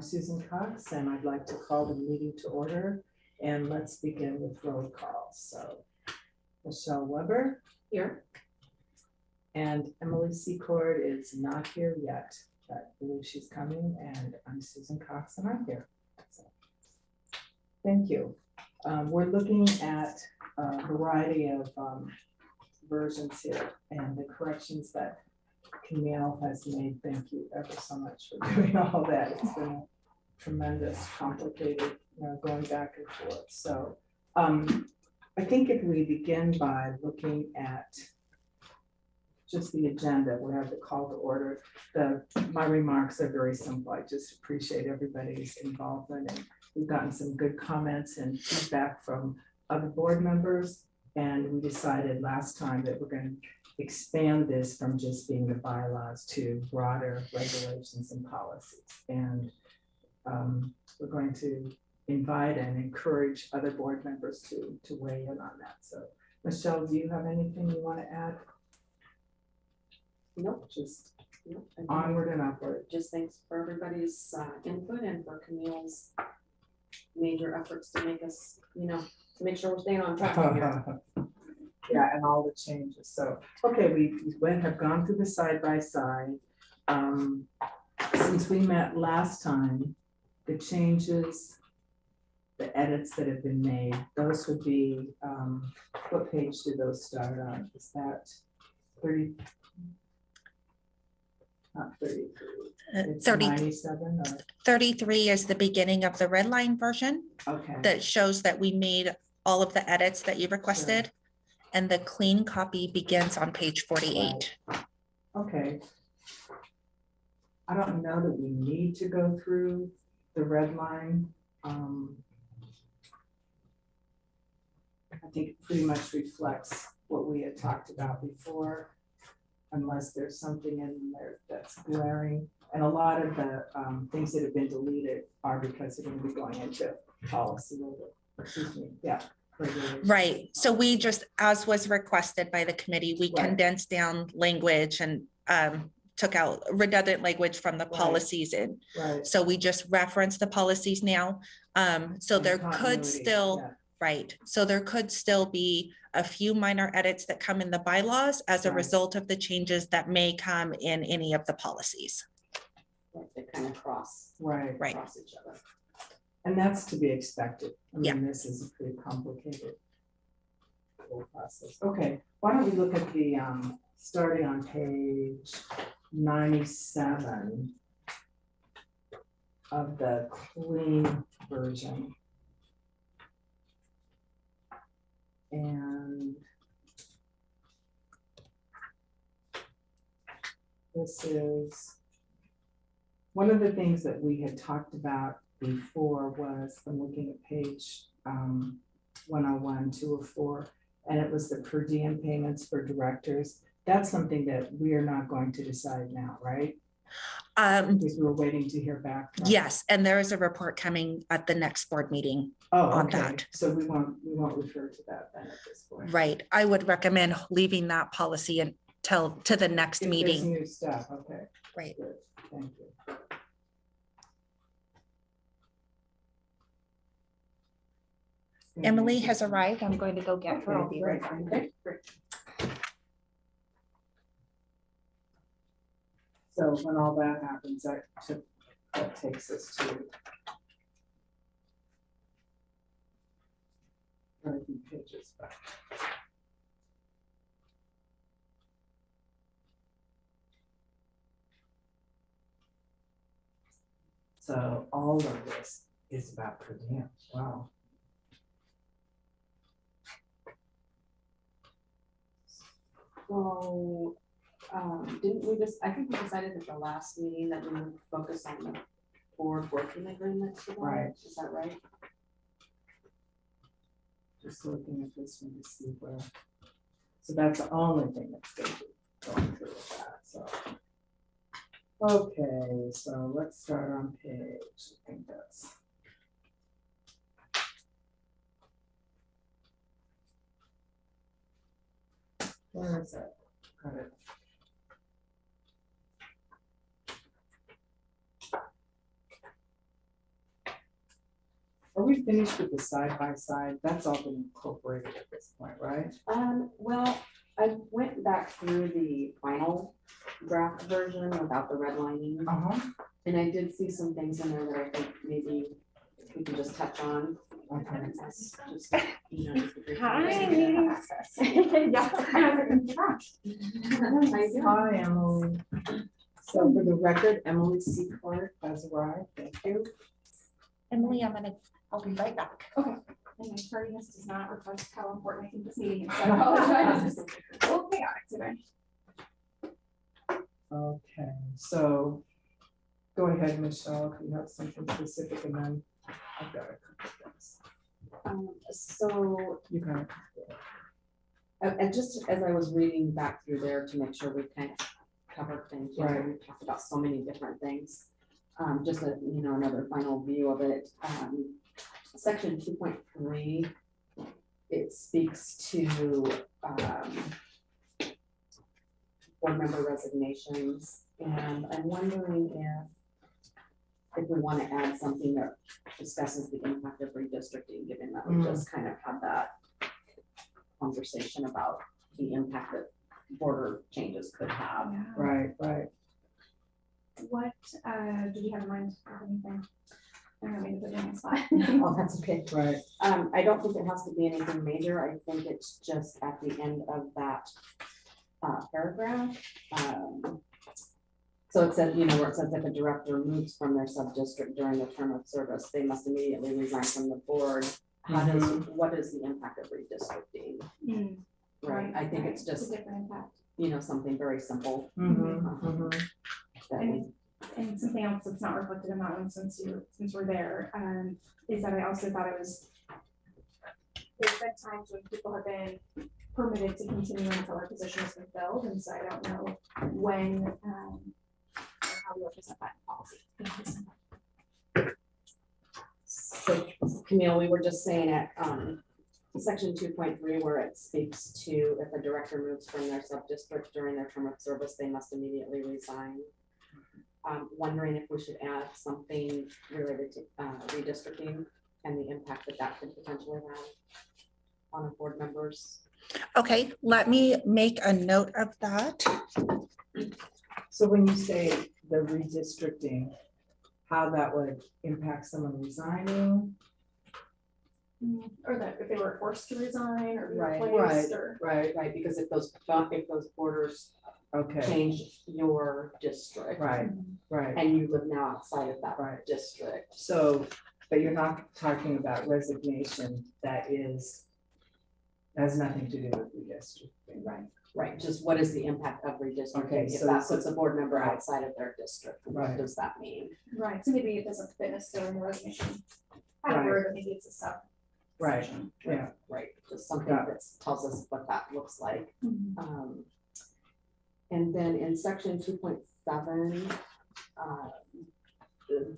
Susan Cox, and I'd like to call the meeting to order. And let's begin with roll call. So Michelle Weber. Here. And Emily Secord is not here yet, but I believe she's coming, and I'm Susan Cox and I'm here. So, thank you. We're looking at a variety of versions here, and the corrections that Camille has made. Thank you ever so much for doing all that. It's been a tremendous, complicated, going back and forth. So I think if we begin by looking at just the agenda, we have the call to order. My remarks are very simple. I just appreciate everybody's involvement, and we've gotten some good comments and feedback from other board members. And we decided last time that we're going to expand this from just being the bylaws to broader regulations and policies. And we're going to invite and encourage other board members to weigh in on that. So, Michelle, do you have anything you want to add? Nope. Just onward and upward. Just thanks for everybody's input and for Camille's major efforts to make us, to make sure we're staying on track here. Yeah, and all the changes. So, okay, we have gone through the side by side. Since we met last time, the changes, the edits that have been made, those would be, what page do those start on? Is that 30? Not 33. It's 97 or 33 is the beginning of the red line version. Okay. That shows that we made all of the edits that you requested. Sure. And the clean copy begins on page 48. Right. Okay. I don't know that we need to go through the red line. I think it pretty much reflects what we had talked about before, unless there's something in there that's glaring. And a lot of the things that have been deleted are because they're going to be going into policy. Excuse me. Yeah. Right. So we just, as was requested by the committee, we condensed down language and took out redundant language from the policies in. Right. So we just reference the policies now. So there could still, right. So there could still be a few minor edits that come in the bylaws as a result of the changes that may come in any of the policies. They kind of cross each other. And that's to be expected. I mean, this is a pretty complicated process. Okay, why don't we look at the starting on page 97 of the clean version. And this is one of the things that we had talked about before was, I'm looking at page 101, 204, and it was the per diem payments for directors. That's something that we are not going to decide now, right? Because we were waiting to hear back. Yes, and there is a report coming at the next board meeting on that. So we won't refer to that then at this point. Right. I would recommend leaving that policy until to the next meeting. New stuff. Okay. Right. Good. Thank you. Emily has arrived. I'm going to go get her. I'll be right back. Okay, great. So when all that happens, that takes us to pages back. So all of this is about per diem. Wow. So didn't we just, I think we decided at the last meeting that we would focus on the board working agreements. Right. Is that right? Just looking at this one to see where. So that's the only thing that's going through with that. So. Okay, so let's start on page, I think that's. Where is it? Got it. we finished with the side by side? That's all been incorporated at this point, right? Well, I went back through the final draft version without the redlining, and I did see some things in there that I think maybe we can just touch on. Okay. Just, you know, just a brief Hi, conversation. Hi, Emily. So for the record, Emily Secord has arrived. Thank you. Emily, I'll be right back. Okay. And my tardiness does not reflect how important I think this meeting is. So I apologize. It's just a little chaotic today. Okay, so go ahead, Michelle, if you have something specific, and then I've got a couple things. So You can. and just as I was reading back through there to make sure we kind of covered things, you know, Right. we talked about so many different things. Just a, you know, another final view of it. Section 2.3, it speaks to board member resignations, and I'm wondering if we want to add something that discusses the impact of redistricting, given that we just kind of had that conversation about the impact that border changes could have. Yeah. Right, right. What did you have in mind or anything? I don't know, maybe put you on the spot. Oh, that's okay. Right. I don't think it has to be anything major. I think it's just at the end of that paragraph. So it says, you know, where it says if a director moves from their sub-district during the term of service, they must immediately resign from the board. What is the impact of redistricting? Right, I think it's just, a different impact. you know, something very simple. That we- And something else that's not reflected in that one since we're there, is that I also thought it was, there's been times when people have been permitted to continue until their position has been filled, and so I don't know when, or how we represent that in policy. So Camille, we were just saying at section 2.3, where it speaks to if a director moves from their sub-district during their term of service, they must immediately resign. Wondering if we should add something related to redistricting and the impact that that could potentially have on our board members. Okay, let me make a note of that. So when you say the redistricting, how that would impact someone resigning? Or that if they were forced to resign or be Right, replaced or. Right, because if those borders Okay, change your district. right, right. And you live now outside of that Right. district. So, but you're not talking about resignation that has nothing to do with redistricting. Right, just what is the impact of Okay, redistricting? If so that this puts a board member right. outside of their district, Right. what does that mean? Right, so maybe it doesn't fit necessarily in the resignation Right. category, but maybe it's a sub. Right. section. Yeah, Right, just something Yeah. that tells us what that looks like. Mhm. And then in section 2.7,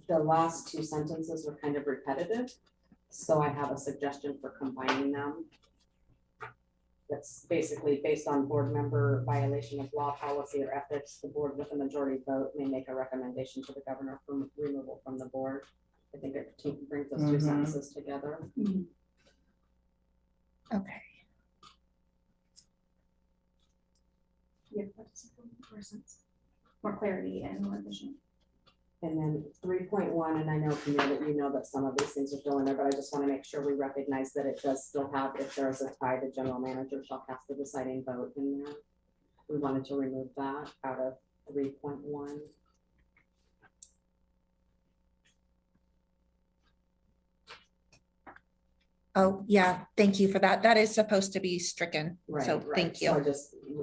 the last two sentences are kind of repetitive. So I have a suggestion for combining them. That's basically based on board member violation of law, policy, or ethics. The board with a majority vote may make a recommendation to the governor for removal from the board. I think it brings those two sentences together. Okay. Yeah, that's more sense. More clarity and more efficient. And then 3.1, and I know, Camille, that you know that some of these things are still in there, but I just want to make sure we recognize that it does still have, if there is a tie, the general manager shall cast the deciding vote in there. We wanted to remove that out of 3.1. Oh, yeah, thank you for that. That is supposed to be stricken. Right, So right. thank So I you. just, you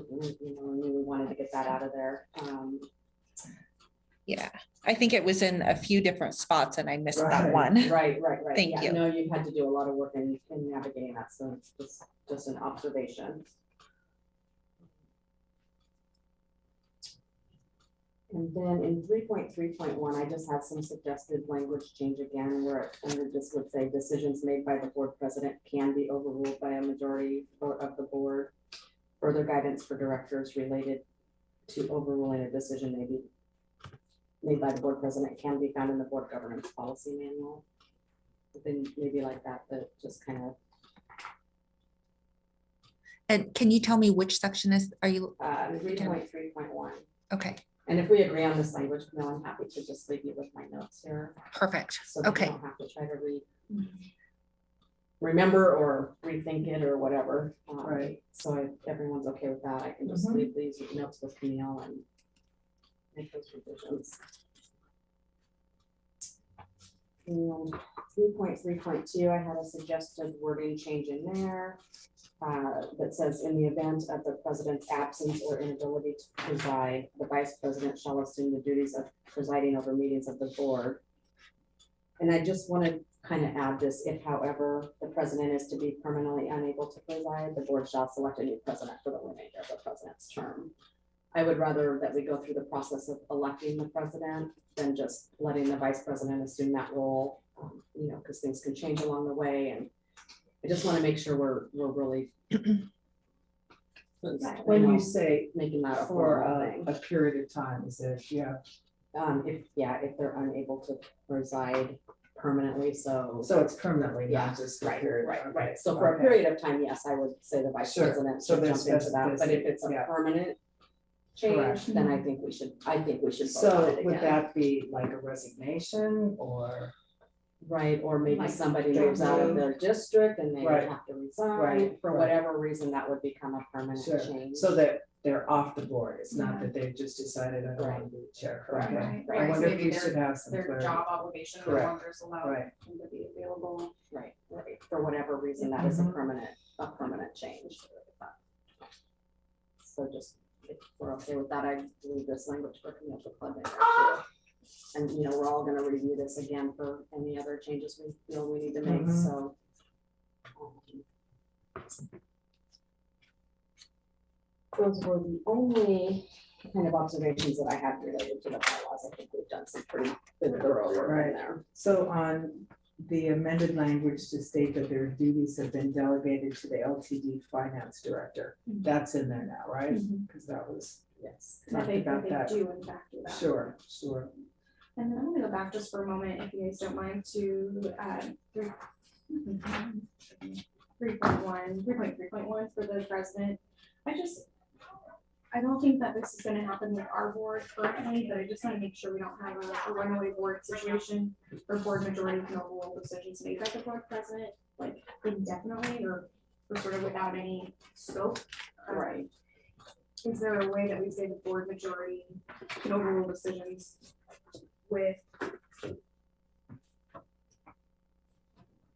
know, we wanted to get that out of there. Yeah, I think it was in a few different spots and I missed that Right. one. Right. Thank Yeah, you. no, you've had to do a lot of work in navigating that, so it's just an observation. And then in 3.3.1, I just had some suggested language change again, where it just would say decisions made by the board president can be overruled by a majority of the board. Further guidance for directors related to overruling a decision made by the board president can be found in the board governance policy manual. something maybe like that, just kind of, And can you tell me which section are you, 3.3.1. okay, And if we agree on this language, Camille, I'm happy to just leave you with my notes here. perfect. So that Okay. you don't have to try to remember or rethink it or whatever. Right. So if everyone's okay with that, I can just leave these notes with Camille and make those revisions. And 3.3.2, I had a suggested wording change in there that says, in the event of the president's absence or inability to preside, the vice president shall assume the duties of presiding over meetings of the board. And I just want to kind of add this: if, however, the president is to be permanently unable to preside, the board shall select a new president for the remainder of the president's term. I would rather that we go through the process of electing the president than just letting the vice president assume that role, you know, because things can change along the way. And I just want to make sure we're really When you say making that a for formal thing. a period of time, is it, If they're unable to preside permanently, so it's permanently, Yeah, not just a right, period. right. So for a period of time, yes, I would say the vice Sure. president So should jump there's into that, but if it's a specificity, yeah. permanent change, Correct. then I think we should vote on So it would again. that be like a resignation or? Right, or maybe Like somebody they moves out of move. their district and they Right. have to resign, Right, for right. whatever reason, that would become a permanent Sure, change. so that they're off the board, it's not Yeah. that they've just decided I don't want to be the chair. Correct. Okay. Right, I right, so wonder if maybe we their- should have some Their clarity. job obligation no Correct. longer is allowed Right. them to be available. Right, for whatever reason, that is a Mhm. permanent change. So just, if we're okay with that, I leave this language for Camille to plug in there too. And, you know, we're all gonna review this again for any other changes we feel we need to make, Mhm. so. Those were the only kind of observations that I had related to the bylaws. I think we've done some pretty good thorough work Right. in there. So on the amended language to state that their duties have been delegated to the LTD finance director, Mhm. that's in there now, right? Mhm. Because that was Yes. That talked they about that. do in fact do that. Sure. And then I'm gonna go back just for a moment, if you guys don't mind, to 3.1 for the president. I don't think that this is gonna happen with our board currently, but I just wanna make sure we don't have a runaway board situation or board majority can overrule decisions made by the board president, like indefinitely or sort of without any scope. Right. Is there a way that we say the board majority can overrule decisions with,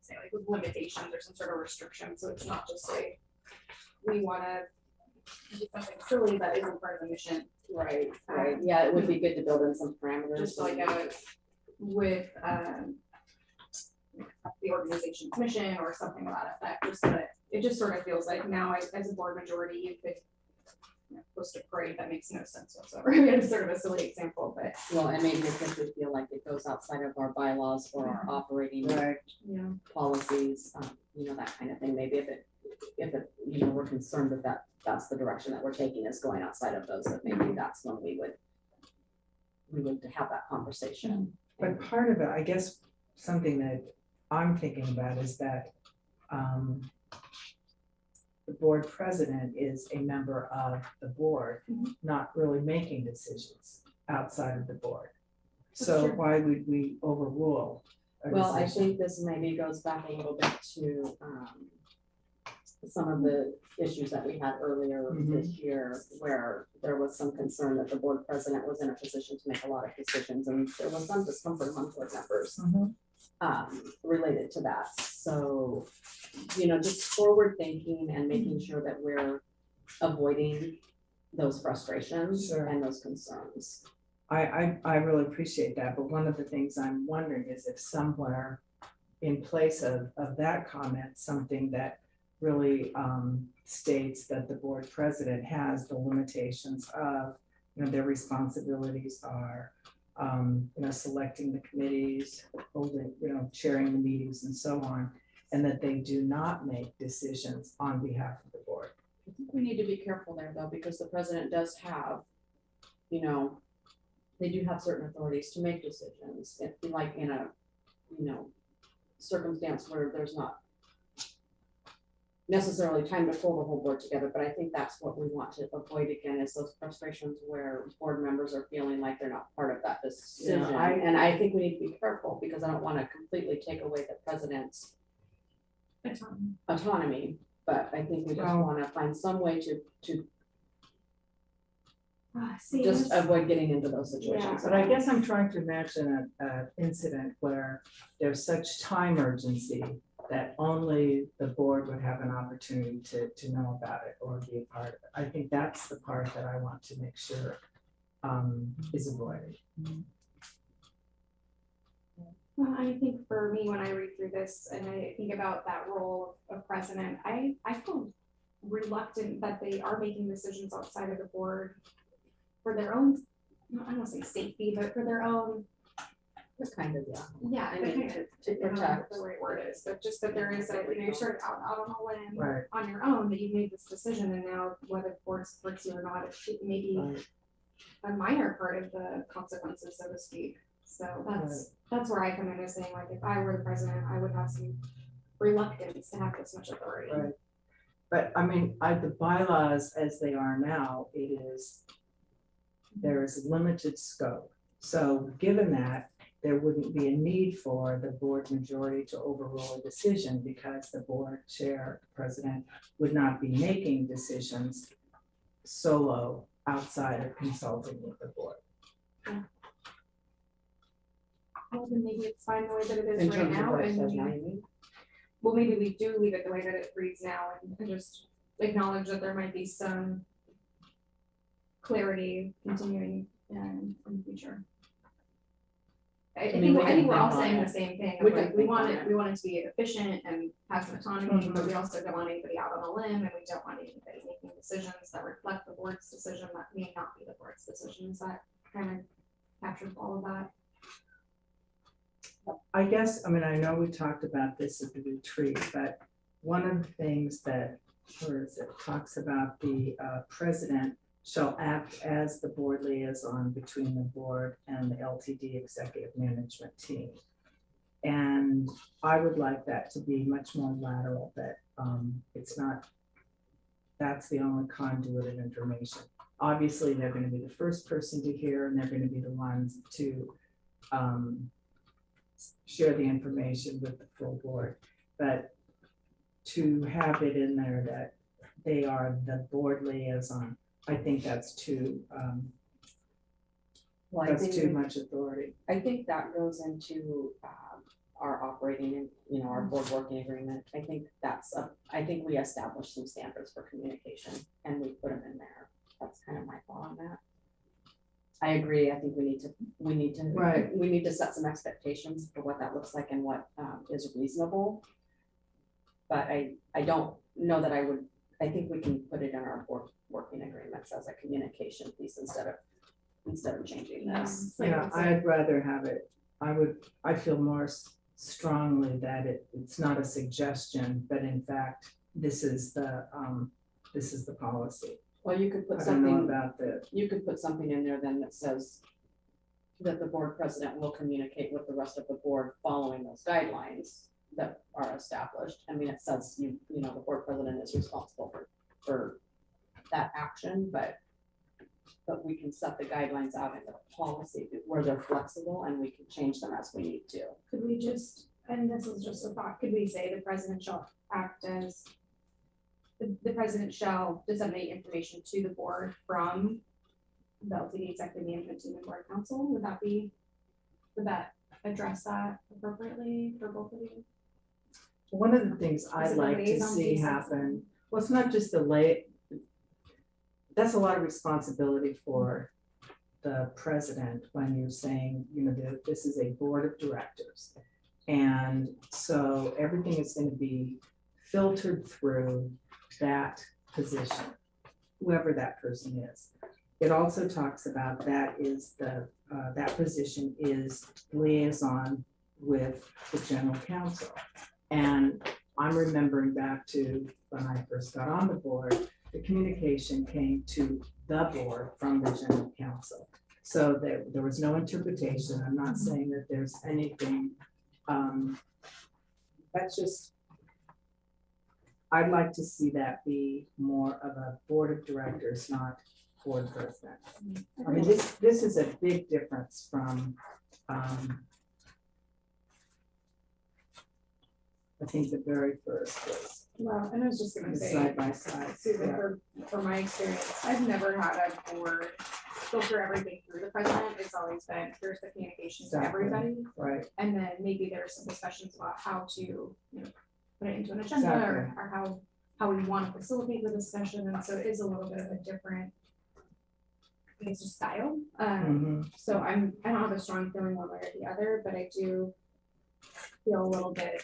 say, like with limitations or some sort of restriction, so it's not just like we wanna do something silly that isn't part of the mission, Right, yeah, it would be good to build in some parameters. just like with the organization's mission or something to that effect, just so that it just sort of feels like now as a board majority, you could post a parade that makes no sense whatsoever. I mean, it's sort of a silly example, but Well, and maybe if we feel like it goes outside of our bylaws or our operating Right. yeah. policies, you know, that kind of thing, maybe if it, you know, we're concerned that that's the direction that we're taking is going outside of those, that maybe that's when we would have that conversation. But part of it, I guess, something that I'm thinking about is that the board president is a member of the board, Mhm. not really making decisions outside of the board. That's So true. why would we overrule a Well, I decision? think this maybe goes back a little bit to some of the issues that we had earlier this year, where there was some concern that the board president was in a position to make a lot of decisions, and there was some discomfort among board members Mhm. related to that. So, you know, just forward thinking and making sure that we're avoiding those frustrations Sure. and those concerns. I really appreciate that, but one of the things I'm wondering is if somewhere in place of that comment, something that really states that the board president has the limitations of, you know, their responsibilities are, you know, selecting the committees, holding, you know, chairing the meetings and so on, and that they do not make decisions on behalf of the board. I think we need to be careful there though, because the president does have, you know, they do have certain authorities to make decisions, if like in a, you know, circumstance where there's not necessarily time to pull the whole board together, but I think that's what we want to avoid again, is those frustrations where board members are feeling like they're not part of that decision. And I think we need to be careful, because I don't want to completely take away the president's autonomy, but I think we just want to find some way to just avoid getting into those situations. But I guess I'm trying to imagine an incident where there's such time urgency that only the board would have an opportunity to know about it or be a part of it. I think that's the part that I want to make sure is avoided. Well, I think for me, when I read through this and I think about that role of president, I feel reluctant that they are making decisions outside of the board for their own, I don't want to say safety, but for their own. It's kind of, Yeah, I mean, to I don't know protect. what the right word is, but just that there is a, you're sort of out on a limb Right. on your own, that you made this decision, and now whether the board supports you or not, it should maybe a minor part of the consequences, so to speak. So that's where I come in as saying, like, if I were the president, I would have some reluctance to have this much authority. Right. But I mean, the bylaws as they are now, there is limited scope. So given that, there wouldn't be a need for the board majority to overrule a decision, because the board chair, president, would not be making decisions solo outside of consulting with the board. Well, then maybe it's fine the way that it In is right terms of now, what it and says now, you mean? well, maybe we do leave it the way that it reads now, and just acknowledge that there might be some clarity continuing in the future. I think we're all saying the same thing. We want it to be efficient and have some autonomy, but we also don't want anybody out on a limb, and we don't want anybody making decisions that reflect the board's decision that may not be the board's decision. Is that kind of captures all of that? I guess, I mean, I know we talked about this at the retreat, but one of the things that, where is it, talks about the president shall act as the board liaison between the board and the LTD executive management team. And I would like that to be much more lateral, that it's not, that's the only conduit of information. Obviously, they're going to be the first person to hear, and they're going to be the ones to share the information with the full board. But to have it in there that they are the board liaison, I think that's too much authority. I think that goes into our operating and, our board working agreement. I think I think we established some standards for communication and we put them in there. That's kind of my thought on that. I agree. I think we need to set some expectations for what that looks like and what is reasonable. But I don't know that I think we can put it in our board working agreements as a communication piece instead of changing this. Yeah, I'd rather have it. I feel more strongly that it's not a suggestion, but in fact, this is the policy. Well, you could put you could put something in there then that says that the board president will communicate with the rest of the board following those guidelines that are established. I mean, it says the board president is responsible for that action, but we can set the guidelines out in the policy where they're flexible and we can change them as we need to. Could we just, and this is just a thought, could we say the president shall act as the president shall disseminate information to the board from the LTD executive management team and board council? Would that address that appropriately for both of you? One of the things I'd like to see happen, well, it's not just that's a lot of responsibility for the president when you're saying, this is a board of directors. And so everything is going to be filtered through that position, whoever that person is. It also talks about that position is liaison with the general counsel. And I'm remembering back to when I first got on the board, the communication came to the board from the general counsel. So there was no interpretation. I'm not saying that there's anything that's just, I'd like to see that be more of a board of directors, not board president. I mean, this is a big difference from, I think the very first was Well, and I was just gonna say, side by side. Susan, Yeah. for my experience, I've never had a board filter everything through the president. It's always been, here's the communication to Exactly. everybody. Right, And then maybe there's some discussions about how to, you know, put it into an agenda Exactly. or how we want to facilitate the discussion. And so it is a little bit of a different, I think it's just style. So I don't have a strong feeling one way or the other, but I do feel a little bit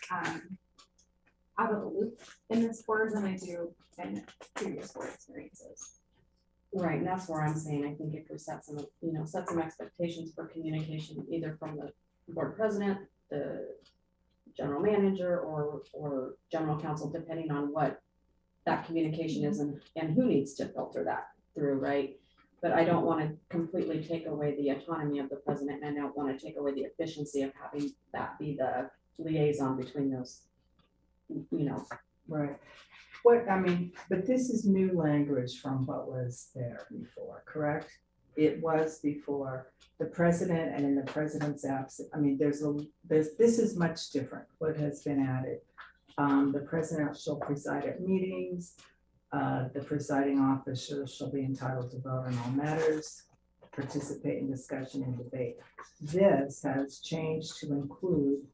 out of the loop in this board than I do in previous board experiences. Right, and that's where I'm saying, I think if we set some, set some expectations for communication, either from the board president, the general manager, or general counsel, depending on what that communication is and who needs to filter that through, right? But I don't want to completely take away the autonomy of the president, and I don't want to take away the efficiency of having that be the liaison between those, right. What, I mean, but this is new language from what was there before, correct? It was before the president, and in the president's absence, I mean, this is much different, what has been added. The president shall preside at meetings. The presiding officer shall be entitled to vote on all matters, participate in discussion and debate. This has changed to include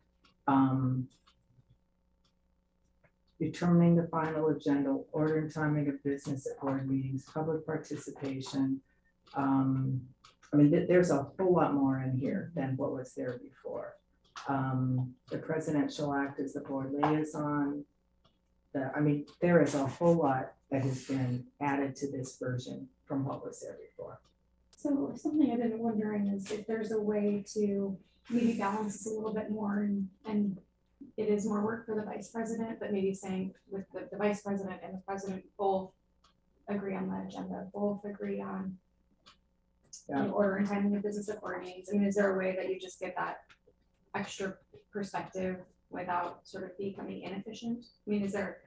determining the final agenda, order and timing of business at board meetings, public participation. I mean, there's a whole lot more in here than what was there before. The president shall act as the board liaison. I mean, there is a whole lot that has been added to this version from what was there before. So something I've been wondering is if there's a way to maybe balance this a little bit more and it is more work for the vice president, but maybe saying with the vice president and the president both agree on the agenda, both agree on the order and timing of business at board meetings. I mean, is there a way that you just get that extra perspective without sort of becoming inefficient? I mean, is there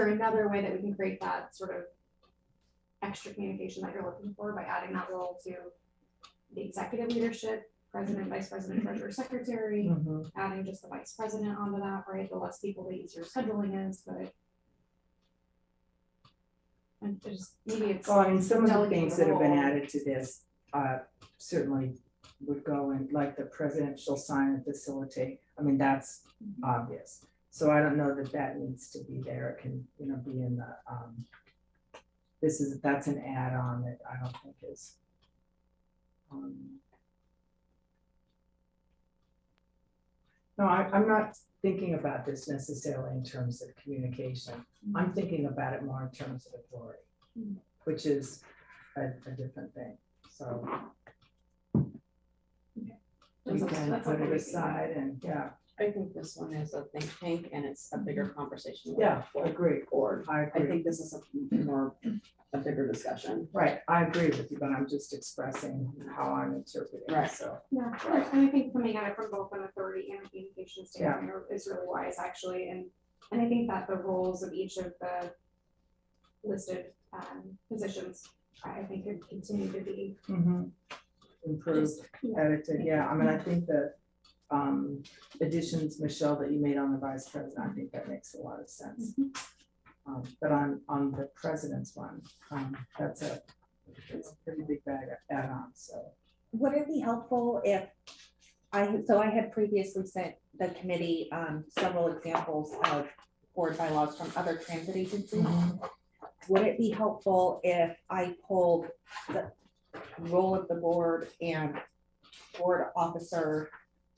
another way that we can create that sort of extra communication that you're looking for by adding that role to the executive leadership, president, vice president, treasurer, secretary, adding just the vice president onto that, right? The less people, the easier scheduling is, but and just maybe it's. Well, I mean, some of the delegating things that have been role. added to this certainly would go in, like the president shall sign and facilitate. I mean, that's obvious. So I don't know that needs to be there. It can, be in the, that's an add-on that I don't think is. No, I'm not thinking about this necessarily in terms of communication. I'm thinking about it more in terms of authority, which is a different thing. So we can put it aside and I think this one is a think tank and it's a bigger conversation. Agree. Board. I I agree. think this is a bigger discussion. Right, I agree with you, but I'm just expressing how I'm interpreting it, Right. so. Yeah, and I think coming at it from both an authority and a communication standpoint is really wise, actually, and I think that the roles of each of the listed positions, I think could continue to be Improved, edited, I mean, I think that additions, Michelle, that you made on the vice president, I think that makes a lot of sense. But on the president's one, it's a pretty big bag of add-on, so. Would it be helpful if I had previously sent the committee several examples of board bylaws from other transit agencies. Would it be helpful if I pulled the role of the board and board officer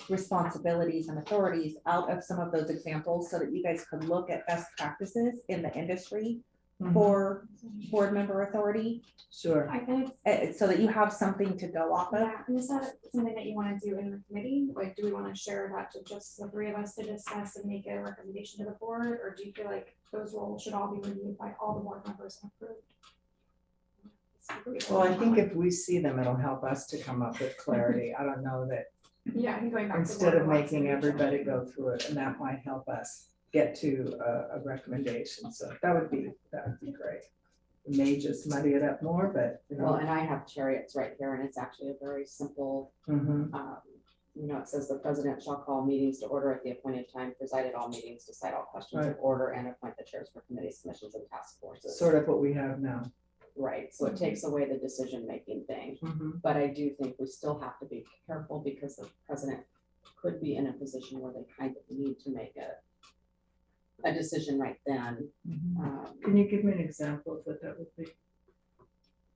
responsibilities and authorities out of some of those examples so that you guys could look at best practices in the industry for board member authority? Sure. I think, So that you have something to go off of. and is that something that you want to do in the committee? Like, do we want to share that to just the three of us to discuss and make a recommendation to the board? Or do you feel like those roles should all be reviewed by all the board members and approved? Well, I think if we see them, it'll help us to come up with clarity. I don't know that Yeah, I think going back to instead of board making lots of everybody go through it, and that might help us. get to a recommendation, so that would be great. It may just muddy it up more, but, you Well, know. and I have chariots right here, and it's actually a very simple, you know, it says the president shall call meetings to order at the appointed time, preside at all meetings, decide all questions of Right. order, and appoint the chairs for committees, commissions, and task forces. Sort of what we have now. Right, so it takes away the decision-making thing, but I do think we still have to be careful because the president could be in a position where they kind of need to make a decision right then. Can you give me an example of what that would be?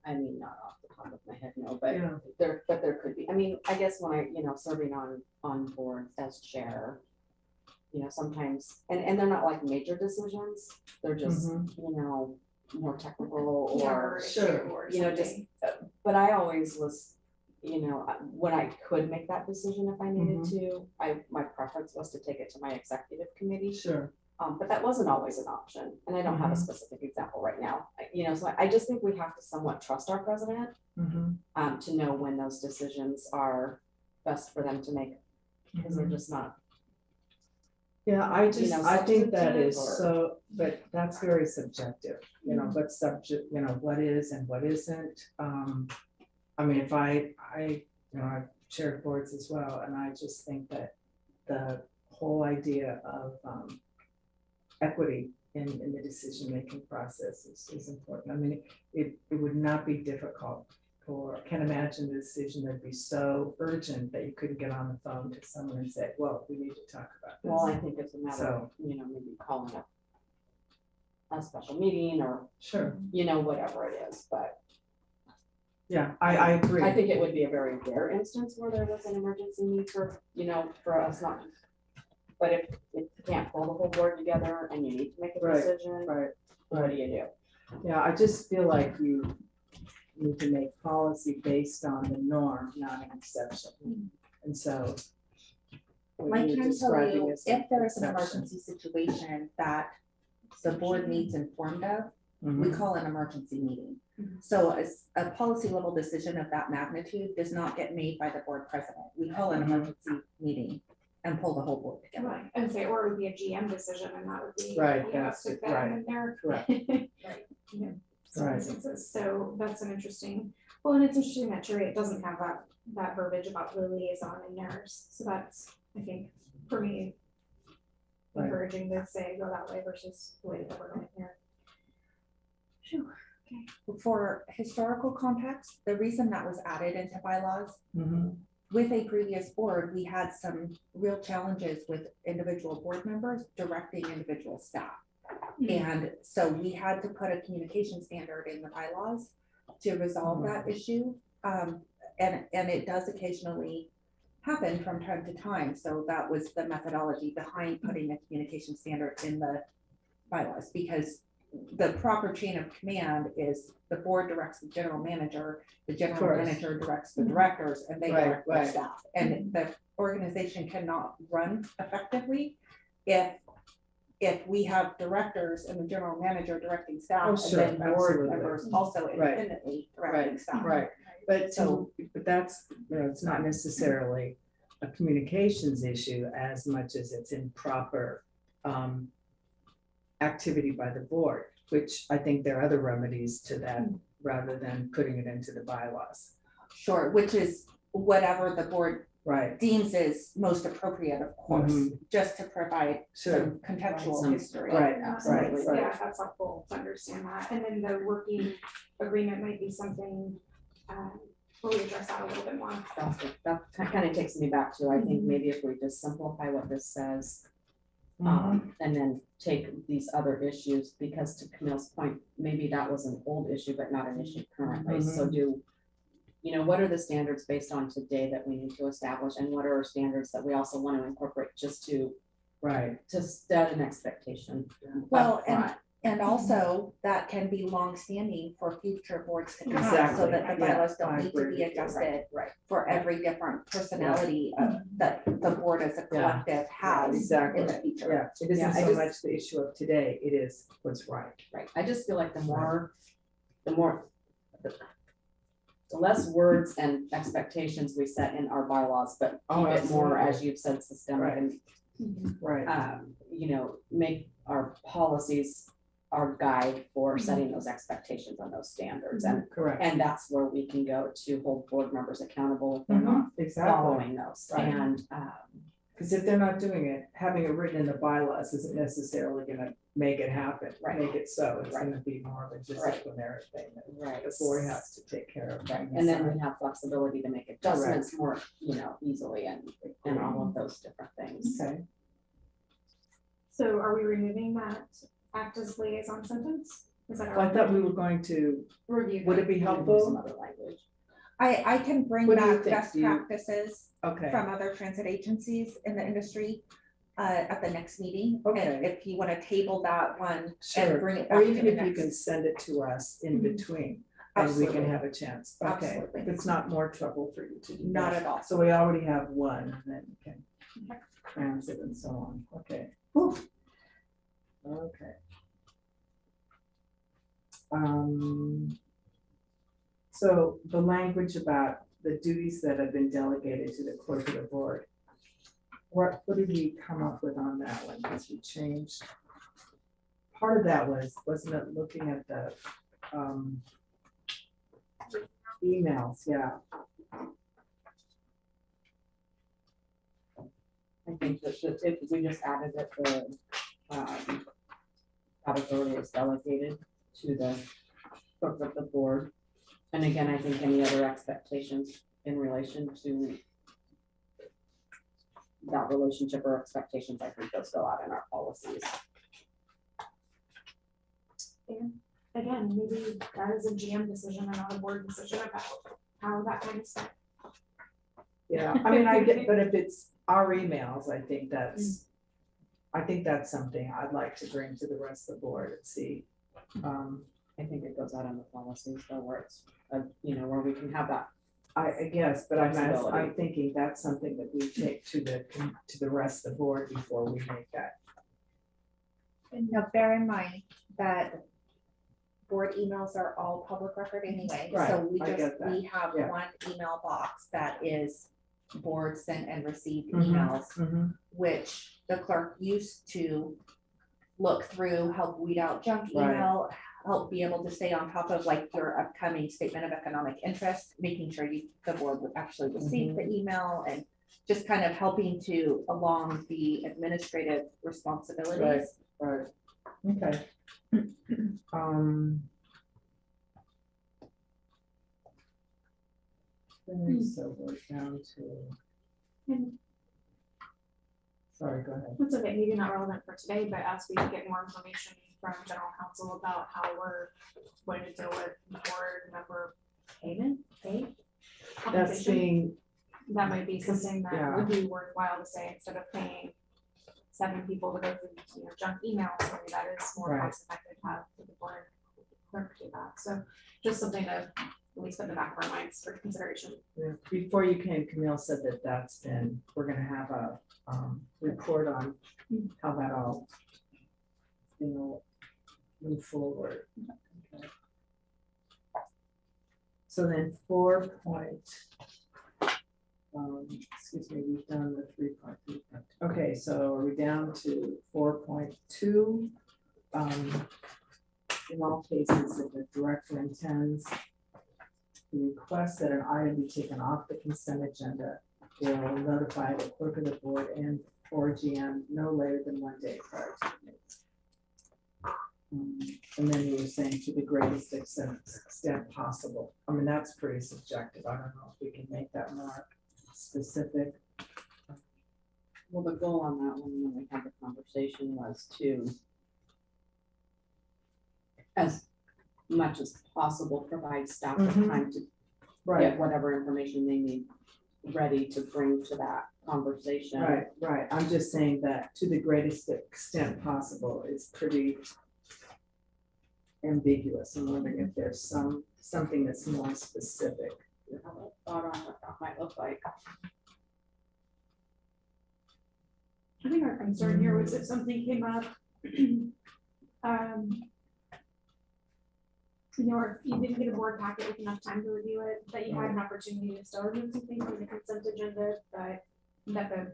I mean, not off the top of my head, no, but Yeah. there could be. I mean, I guess when I, you know, serving on boards as chair, you know, sometimes, and they're not like major decisions, they're just, you know, more technical or, Sure. you know, just, but I always was, you know, when I could make that decision if I needed to, my preference was to take it to my executive committee. Sure. But that wasn't always an option, and I don't have a specific example right now. You know, so I just think we have to somewhat trust our president to know when those decisions are best for them to make, because they're just not. Yeah, I just, You know, I think that substantive is or- so, but that's very subjective, you know, what subject, you know, what is and what isn't. I mean, if I, you know, I've chaired boards as well, and I just think that the whole idea of equity in the decision-making process is important. I mean, it would not be difficult for, I can't imagine the decision that'd be so urgent that you couldn't get on the phone to someone and say, well, we need to talk about this. Well, I think it's a matter of, you know, maybe calling a special meeting or, Sure, you know, whatever it is, but yeah, I agree. I think it would be a very rare instance where there was an emergency need for, you know, for us not. But if you can't pull the whole board together and you need to make a Right, decision, Right, what do you do? yeah, I just feel like you need to make policy based on the norm, not an exception. And so. what Like, you're can I tell describing you, is an if there is an exception. emergency situation that the board needs informed of, we call an emergency meeting. So a policy level decision of that magnitude does not get made by the board president. We call an emergency meeting and pull the whole board together. Right, and say, or it would be a GM decision, and that would be. Right, you know, that's stick it, that right, in there. correct. Right, you know, some Right. instances, so that's an interesting, well, and it's interesting that Chariot doesn't have that verbiage about the liaison and nurse, so that's, I think, for me, Right. encouraging to say go that way versus the way that we're going here. For historical context, the reason that was added into bylaws, Mhm. with a previous board, we had some real challenges with individual board members directing individual staff. And so we had to put a communication standard in the bylaws to resolve that issue. And it does occasionally happen from time to time. So that was the methodology behind putting a communication standard in the bylaws, because the proper chain of command is the board directs the general manager, the general course. manager directs the directors, and they Right, direct their right. staff. And the organization cannot run effectively if we have directors and the general manager directing staff, Oh, and sure, then board absolutely. members also Right. independently directing Right, staff. right, but that's, you know, it's not necessarily a communications issue as much as it's improper activity by the board, which I think there are other remedies to that rather than putting it into the bylaws. Sure, which is whatever the board Right, deems is most appropriate, of course, just to provide sure, some contextual Some- history. right, Absolutely, right. yeah, that's helpful to understand that, and then the working agreement might be something, where we address that a little bit more. That kind of takes me back to, I think maybe if we just simplify what this says. Mm-hmm. And then take these other issues, because to Camille's point, maybe that was an old issue, but not an issue currently, so you know, what are the standards based on today that we need to establish, and what are standards that we also want to incorporate just to right, set an expectation? Well, upfront? And also that can be longstanding for future boards to come, so Exactly, that the yeah, bylaws I don't need to agree be with you. adjusted Right. for every different personality that the board as a collective has exactly, in the future. yeah, it Yeah, isn't I so just- much the issue of today, it is what's right. Right, I just feel like the less words and expectations we set in our bylaws, but Oh, keep it more, absolutely. as you've said, systemic Right. and Right, you know, make our policies our guide for setting those expectations and those standards. correct. And that's where we can go to hold board members accountable if they're not Exactly, following those. Right. And, because if they're not doing it, having it written in the bylaws isn't necessarily gonna make it happen, Right. make it so. It's Right. gonna be more of a Right. disciplinary thing that right. the board has to take care of. Right, and then we have flexibility to make adjustments more, you know, easily and all of those different things. Okay, So are we removing that act as liaison sentence? Is that? well, I thought we were going to, Review. would it be Some helpful? other language. I can bring What do you back think? best Do you- practices Okay, from other transit agencies in the industry at the next meeting. And Okay. if you want to table that one and sure, bring it or back to even the if you can next. send it to us in Mhm. between, and we can Absolutely. have a chance, okay, Absolutely. if it's not more trouble for you to do Not that. at all. So we already have one, and then we can transit and so on, okay. Whew. Okay. So the language about the duties that have been delegated to the clerk of the board. What did we come up with on that one, because we changed? Part of that wasn't it looking at the, emails, yeah. I think that if we just added that that authority is delegated to the clerk of the board. And again, I think any other expectations in relation to that relationship or expectations, I think those go out in our policies. Again, maybe that is a GM decision and not a board decision about how that kind of stuff. Yeah, I mean, I get, but if it's our emails, I think that's something I'd like to bring to the rest of the board and see. I think it goes out on the policies though, where it's, you know, where we can have that. I guess, but I'm Flexibility. thinking that's something that we take to the rest of the board before we make that. And now bear in mind that board emails are all public record anyway. So Right, we I just, get that, we have yeah. one email box that is board sent and received Mhm. emails, which the clerk used to look through, help weed out junk Right. email, help be able to stay on top of like your upcoming statement of economic interest, making sure the board would actually receive the email and just kind of helping to along the administrative responsibilities. Right, okay. Okay, so we're down to, And sorry, go ahead. that's okay, maybe not relevant for today, but as we get more information from general counsel about how we're going to deal with board member pay. That's compensation, being, that might be something that Yeah. would be worthwhile to say, instead of paying 7 people to go through, you know, junk emails, maybe that is more Right. cost effective to have the board clerk do that. So just something to at least put in the back of our minds for consideration. yeah, before you came, Camille said that we're gonna have a, report on how that all, you know, move forward. Okay. So then 4 excuse me, we've done the 3.3. Okay, so are we down to 4.2? In all cases, if the director intends to request that an item be taken off the consent agenda, they will notify the clerk of the board and or GM no later than 1 day prior to the meeting. And then you were saying to the greatest extent possible. I mean, that's pretty subjective. I don't know if we can make that more specific. Well, the goal on that one, when we had the conversation, was to, as much as possible, provide staff with Mhm. time to Right, get whatever information they need ready to bring to that conversation. right. I'm just saying that to the greatest extent possible is pretty ambiguous. I'm wondering if there's something that's more specific. You have a thought on what that might look like? I think our concern here was if something came up, you know, or if you didn't get a board packet with enough time to review it, that you had an opportunity to still remove something from the consent agenda, that the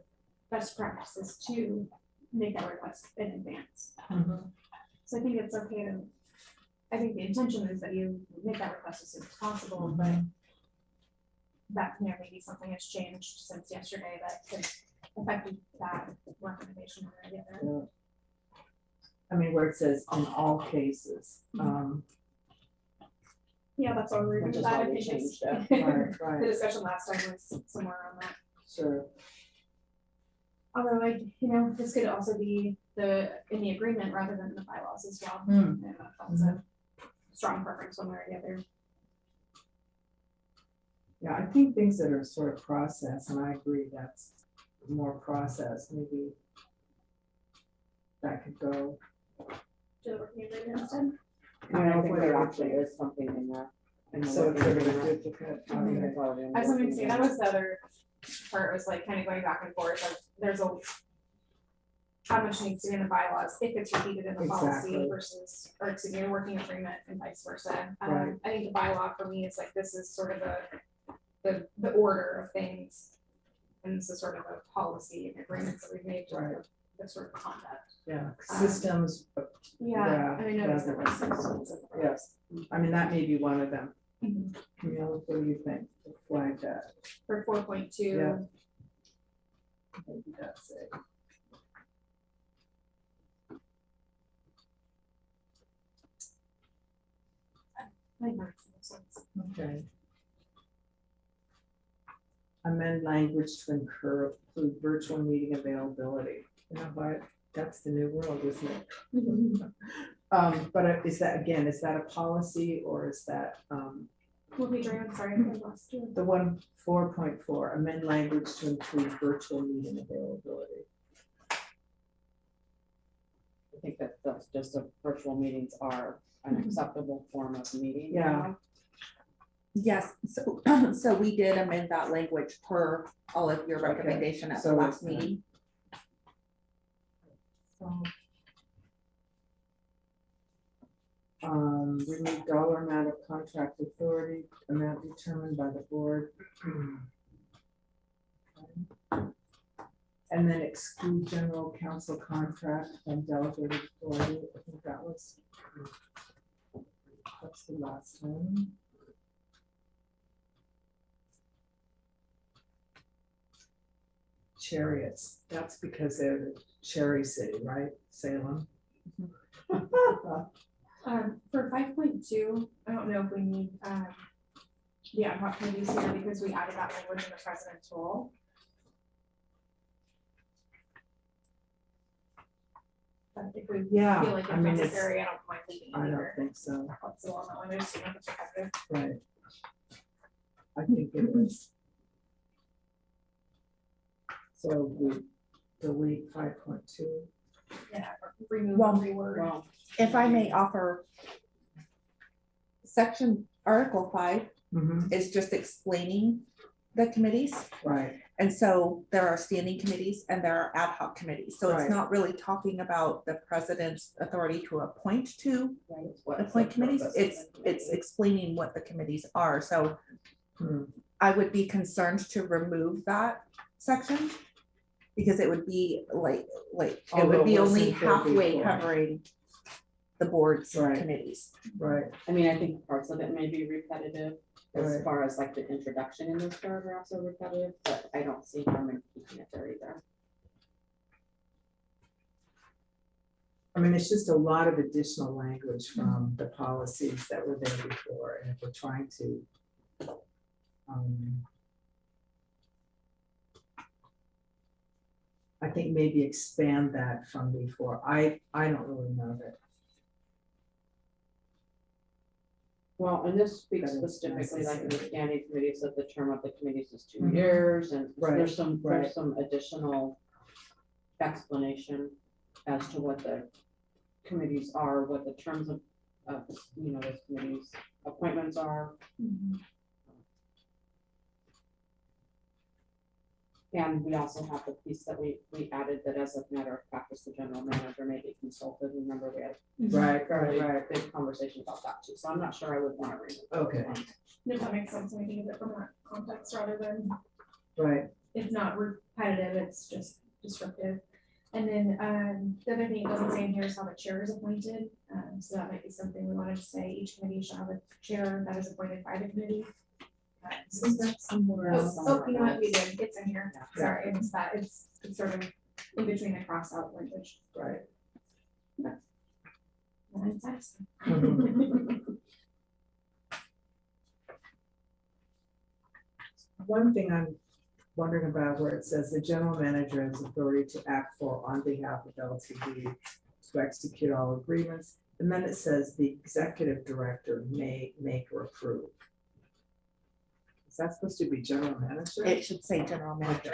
best practices to make that request in advance. Mhm. So I think it's okay to, I think the intention is that you make that request as soon as possible, but Mhm. that maybe something has changed since yesterday that could affect that recommendation one way or the other. Yeah. I mean, where it says in all cases, Yeah, that's what we're Which doing. is That why I we think is changed it. right, the right, discussion last time was somewhere around that. sure, Although this could also be in the agreement rather than the bylaws as well. Hmm. And that's a strong preference one way or the other. yeah, I think things that are sort of process, and I agree that's more process, maybe that could go. To the working agreement instead. I mean, I think there actually is something in there. So it's sort of a duplicate. I think it's already in the I was going to working say, that was the other part, was like kind of going back and forth, like there's how much needs to be in the bylaws if it's repeated in the policy Exactly. versus, or excuse me, working agreement and vice versa. Right. I think the bylaw for me is like, this is sort of the order of things. And this is sort of a policy and agreements that we've made to Right. the sort of conduct. Yeah, systems, Yeah, and I know yeah, there's different systems. yes, I mean, that may be one of them. Mhm. Camille, what do you think? Flag that, For 4.2. Yeah. maybe that's it. I think that makes sense. Okay. Amend language to include virtual meeting availability. You know what? That's the new world, isn't it? But is that, again, is that a policy or is that, What page are you on? Sorry, I lost you. the one 4.4, amend language to include virtual meeting availability? I think that's just a virtual meetings are an acceptable form of meeting. Yeah. Yes, so, so we did amend that language per all of your Okay, recommendation at the so last it's, meeting. Remove dollar amount of contract authority, amount determined by the board. And then exclude general counsel contract and delegated authority. I think that's the last one. Chariots, that's because they're the Cherry City, right? Salem. For 5.2, I don't know if we need the ad hoc committees here because we added that language in the president's role. But if we Yeah, feel like I it's mean, it's, necessary, I don't mind leaving it I don't either. think so, Let's go on that one, there's so much effective. right. I think it is. So we delete 5.2. Yeah, or remove, Well, reword. Well, If I may offer, section Article 5 is just explaining the committees. Right, And so there are standing committees and there are ad hoc committees. So Right. it's not really talking about the president's authority to appoint to what appoint the committees. purpose of It's the committee. explaining what the committees are. So Hmm. I would be concerned to remove that section because it would be like it Although would be it only wasn't there halfway before. covering the board's Right. committees. right, I mean, I think parts of it may be repetitive as Right. far as like the introduction in those paragraphs are repetitive, but I don't see harm in keeping it there either. I mean, it's just a lot of additional language from the policies that were there before, and if we're trying to I think maybe expand that from before. I don't really know that. Well, and this speaks That is specifically like the necessary. standing committees, that the term of the committees is 2 Mhm. years, and Right, there's some right. additional explanation as to what the committees are, what the terms of those committees appointments are. And we also have the piece that we added that as a matter of practice, the general manager may be consulted. Remember, we had Right, fairly right, big conversation about that too, so I'm not sure I would want to remove. those Okay. ones. If that makes sense, making it from that context rather than, right, it's not repetitive, it's just disruptive. And then, the other thing it doesn't say in here is how the chair is appointed, so that might be something we wanted to say, each committee shall have a chair that is appointed by the committee. Is that somewhere else? Oh, you know what, we did, it's in here, Yeah. sorry, it's that, it's sort of in between the cross out language. Right. And it's nice. One thing I'm wondering about where it says the general manager has authority to act for on behalf of LTD to execute all agreements. And then it says the executive director may make or approve. Is that supposed to be general manager? It should say general manager.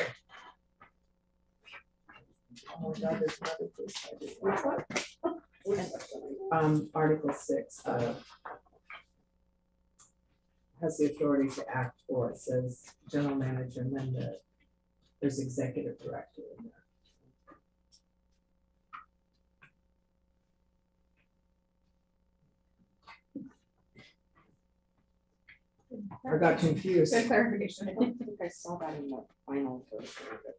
Oh my God, there's another place I did. Which one? Article 6, has the authority to act for, it says general manager, and then there's executive director in there. I got confused. Good clarification. I don't think I saw that in the final version of it.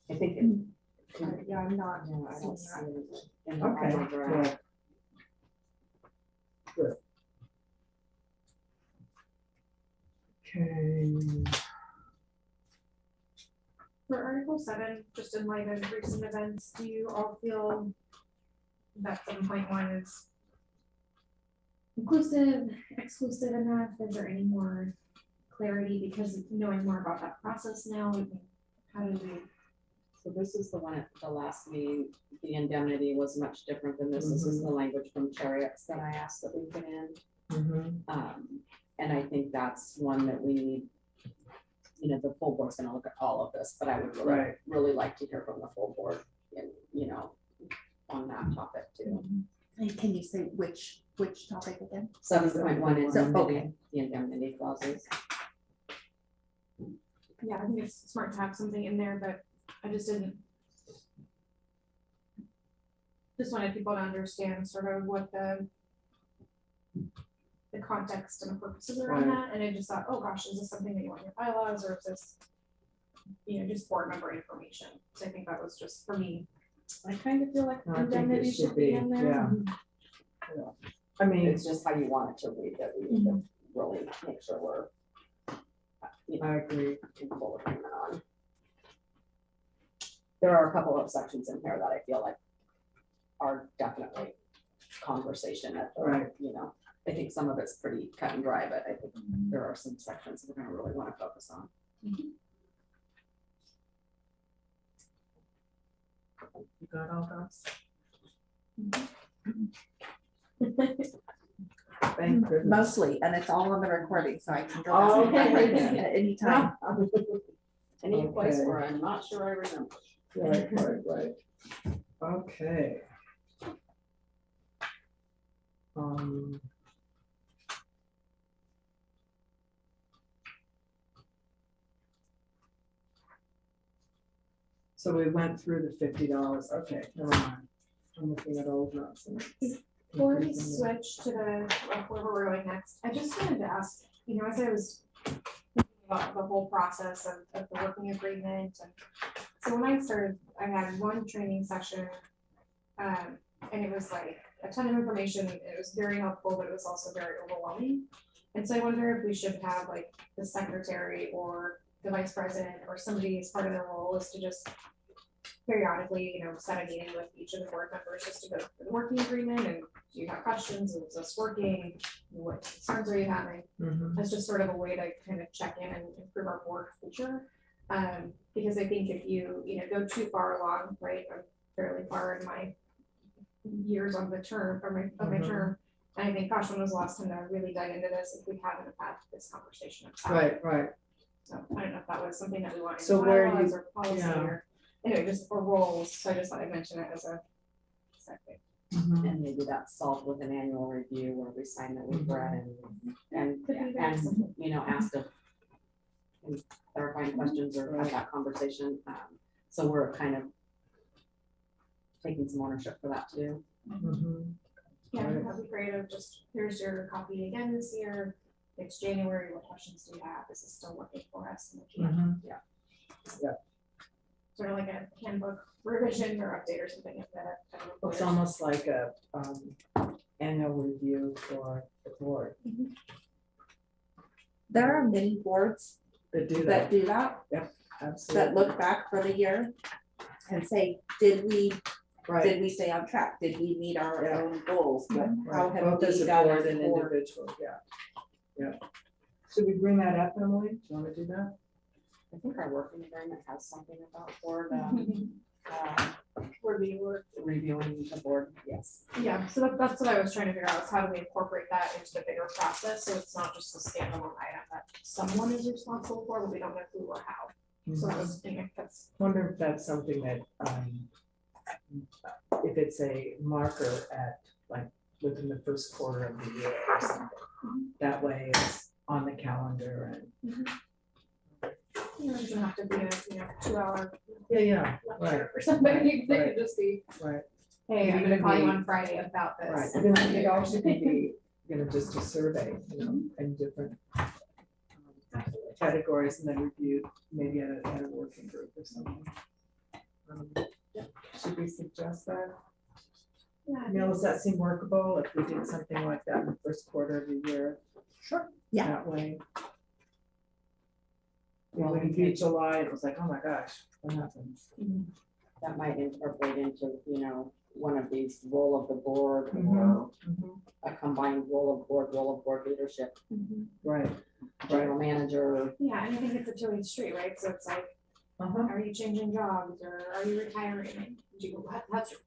I think it. Yeah, I'm not. No, I don't see it in the Okay, final draft. well. Good. Okay. For Article 7, just in light of recent events, do you all feel that 7.1 is inclusive, exclusive enough? Is there any more clarity, because knowing more about that process now, how do we? So this is the one at the last meeting, the indemnity was much different than this. This is the language from Chariots that I asked that we put in. And I think that's one that we need, you know, the full board's gonna look at all of this, but I would really, really like to hear from the full board and, you know, on that topic too. And can you say which topic again? 7.1 is So, okay. the indemnity clauses. Yeah, I think it's smart to have something in there, but I just wanted people to understand sort of what the context and the purposes around that, and I just thought, oh gosh, is this something that you want in your bylaws, or is this, you know, just board member information? So I think that was just, for me, I kind of feel like I think it indemnity should be in there. Yeah. I mean, It's just how you want it to read that we need to really make sure we're, you know, I agree. in full agreement on. There are a couple of sections in here that I feel like are definitely conversation at the, Right. you know, I think some of it's pretty cut and dry, but I think there are some sections we're gonna really wanna focus on. You got all those? Thank goodness. Mostly, and it's all on the recording, so I can go Oh, back and okay. find it at any time. Any place Okay. where I'm not sure I remember. Right. Okay. So we went through the $50. Okay, never mind. I'm looking at old notes. Before we switch to the, where we're going next, I just wanted to ask, you know, as I was thinking about the whole process of the working agreement, and so when I started, I had one training session, and it was like a ton of information, it was very helpful, but it was also very overwhelming. And so I wonder if we should have like the secretary or the vice president or somebody as part of their role is to just periodically, you know, set a meeting with each of the board members just to go through the working agreement, and do you have questions, is this working, what concerns are you having? That's just sort of a way to kind of check in and improve our board culture. Because I think if you know, go too far along, right, I'm fairly far in my years on the term, or my term, and I think, gosh, when was the last time that I really dug into this, if we haven't had this conversation about it? Right. So I don't know if that was something that we wanted So in where bylaws you- or policy yeah. or, anyway, just for roles, so I just thought I'd mention it as a second. And maybe that's solved with an annual review where we sign that we've read and, Could be very simple. you know, ask if clarifying questions or have that conversation. So we're kind of taking some ownership for that too. Yeah, Right. that'd be great, of just, here's your copy again this year, it's January, what questions do you have, is this still working for us? And we can- Sort of like a handbook revision or update or something like that. It's almost like a annual review for the board There are many boards that do that that, do that, absolutely. that look back for the year and say, did we Right, stay on track? Did we meet our Yeah. own goals? How right, have both as we a done board as a and board? individual, yeah. Should we bring that up, Emily? Do you wanna do that? I think our working agreement has something about board, reviewing the board, yes. Yeah, so that's what I was trying to figure out, is how do we incorporate that into the bigger process, so it's not just a standalone item that someone is responsible for, but we don't know who or how. So I was thinking if that's, Wonder if that's something that, if it's a marker at, like, within the first quarter of the year or something. That way it's on the calendar and, it doesn't have to be a, 2-hour yeah, right, lecture or something, it right. could just be, right, hey, I'm It gonna could call you be- on Friday about this. right. It also could be, just a survey, in different categories and then reviewed maybe at a working group or something. Should we suggest that? Yeah, Neil, does that seem workable if we did something like that in the first quarter of the year? Sure. Yeah. That way. When we viewed July, it was like, oh my gosh, what happens? That might incorporate into, one of these role of the board or Mhm. a combined role of board leadership, Right, general manager. Yeah, and I think it's a two-way street, right, so it's like, uh-huh, are you changing jobs, or are you retiring?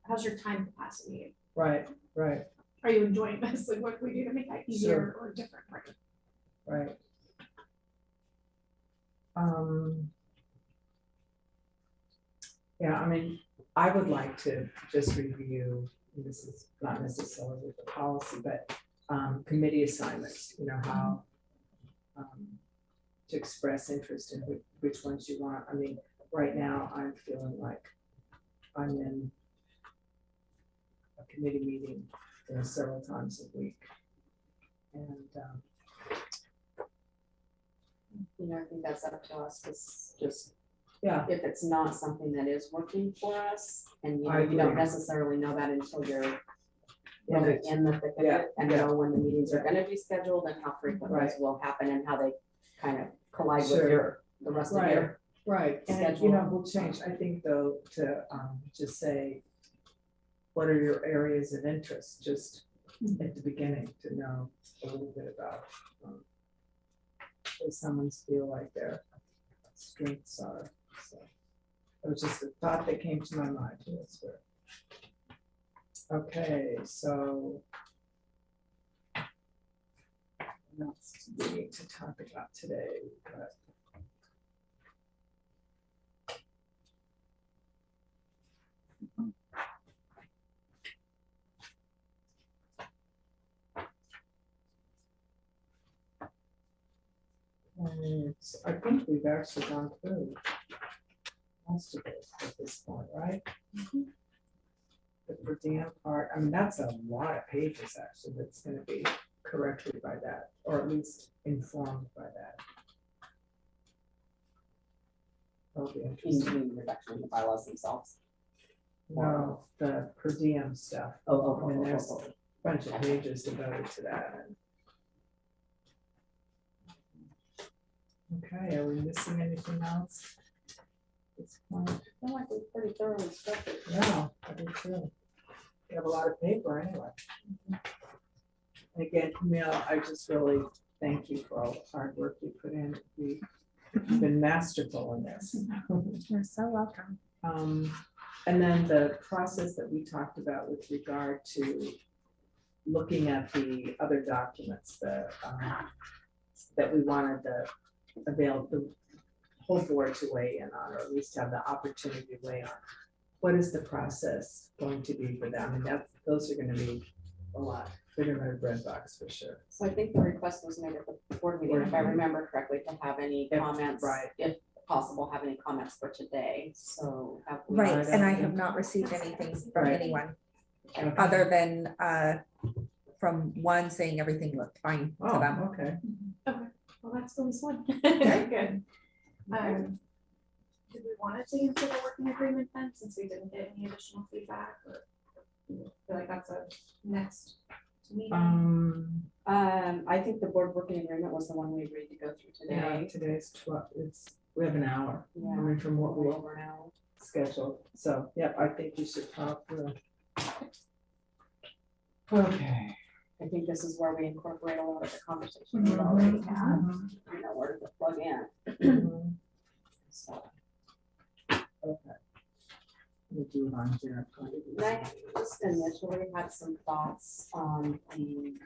How's your time capacity? right, right, Are you enjoying this? Like, what can we do to make that easier or different, right? right. Yeah, I mean, I would like to just review, this is not necessarily the policy, but committee assignments, how to express interest in which ones you want. I mean, right now, I'm feeling like I'm in a committee meeting, several times a week. And I think that's up to us, it's just, yeah, if it's not something that is working for us, and I you don't agree. necessarily know that until you're In really it. in the thick of Yeah, it, and yeah. know when the meetings are gonna be scheduled and how frequent those Right. will happen and how they kind of collide Sure. with the rest of your. right, and schedule. we'll change, I think though, to just say, what are your areas of interest, just at the beginning to know a little bit about. Does someone's feel like their strengths are, so. It was just a thought that came to my mind, yes, sir. Okay, so. What else do we need to talk about today? But I think we've actually gone through most of it at this point, right? The per diem part, I mean, that's a lot of pages actually, that's gonna be corrected by that, or at least informed by that. That'll be interesting. In reduction in the bylaws themselves. No, the per diem stuff, and there's a bunch of pages devoted to that. Okay, are we missing anything else? At this point? I feel like we're pretty thoroughly structured. No, I do too. We have a lot of paper anyway. And again, Camille, I just really thank you for all the hard work you put in. You've been masterful in this. You're so welcome. And then the process that we talked about with regard to looking at the other documents that we wanted the whole board to weigh in on, or at least have the opportunity to weigh on. What is the process going to be for them? And those are gonna be a lot. They're gonna be a bread box for sure. So I think the request was made at the board meeting, if I remember correctly, to have any comments, right. if possible, have any comments for today, so. have we- Right, and I have not received anything from Right. anyone, Okay. other than from one saying everything looked fine to Oh, them. okay. Well, that's always one. Good. do we want to take into the working agreement then, since we didn't get any additional feedback, or do you feel like that's a next meeting? I think the board working agreement was the one we agreed to go through Yeah, today. today's 12, we have an hour, I Yeah, mean, from what we over now. scheduled, so, yep, I think you should talk to. Okay. I think this is where we incorporate a lot of the conversations we've already had, you know, where does it plug in? Mhm. So, Okay. We'll do it on here. and I just initially had some thoughts on the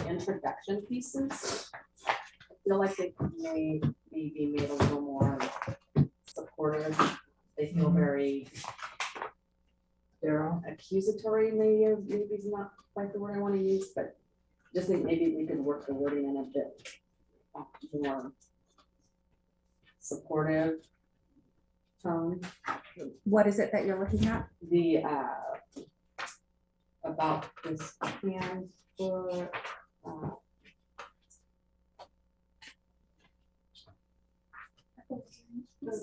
introduction pieces. I feel like they could be made a little more supportive. They feel very Daryl? accusatory, maybe is not quite the word I want to use, but just think maybe we could work the wording in a bit more supportive tone. What is it that you're looking at? The about this plan for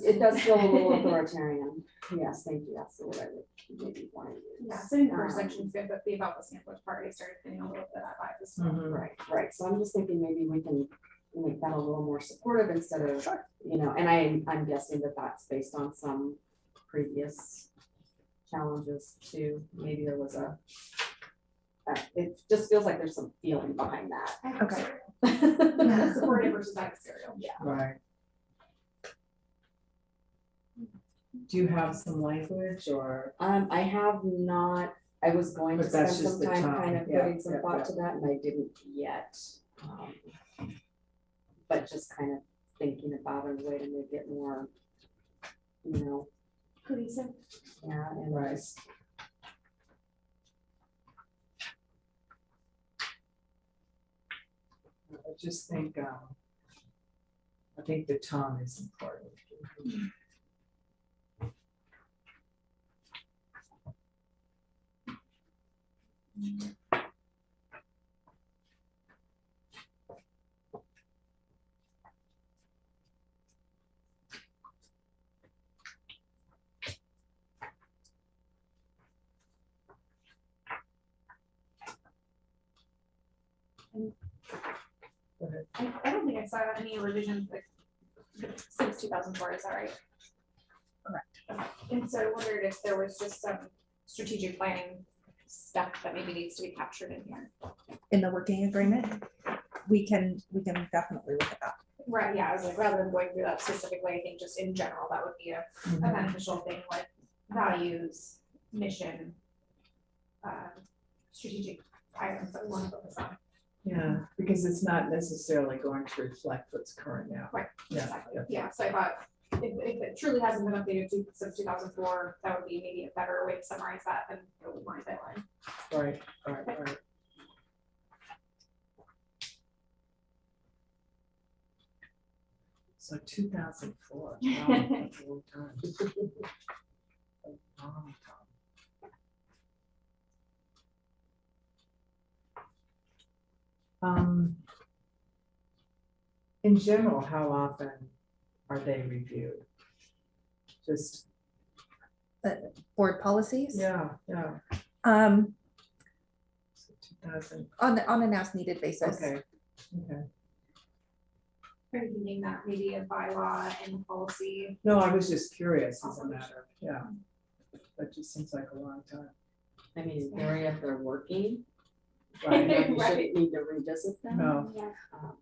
it does feel a little authoritarian. Yes, thank you. That's the word I would maybe want to use. Yeah, so in the first section's good, but the about the sandwich part, I started getting a little bit of that vibe as well. Mhm. Right. So I'm just thinking maybe we can make that a little more supportive instead of, you know, and I'm guessing that that's based on some previous challenges too. Maybe there was it just feels like there's some feeling behind that. Okay. Yeah, supportive versus adversarial. Yeah. Right. Do you have some language or? I have not, I was going to But spend that's just some the time time, kind of yeah, putting some yeah, thought yeah. to that, and I didn't yet. But just kind of thinking about a way to make it more, you know, Cohesive. yeah, and Right. just. I just think, I think the tone is important. Go ahead. I don't think I saw any revisions like since 2004, is that right? Correct. Okay. And so I wondered if there was just some strategic planning stuff that maybe needs to be captured in here. In the working agreement, we can definitely look at that. Right, yeah, I was like, rather than going through that specifically, I think just in general, that would be a beneficial thing, like values, mission, strategic items that we want to focus on. Yeah, because it's not necessarily going to reflect what's current now. Right, Yeah, exactly. yeah. Yeah, so I thought if it truly hasn't been updated since 2004, that would be maybe a better way to summarize that than go line by line. Right. So 2004, wow, that's a long time. A long time. In general, how often are they reviewed? Just, Board policies? yeah. Um, So 2000, on an as needed basis. okay. Are you thinking that maybe a bylaw and policy? No, I was just curious as a matter, yeah. That just seems like a long time. I mean, in theory, if they're working, Right, you shouldn't need to revisit them. no, Yeah.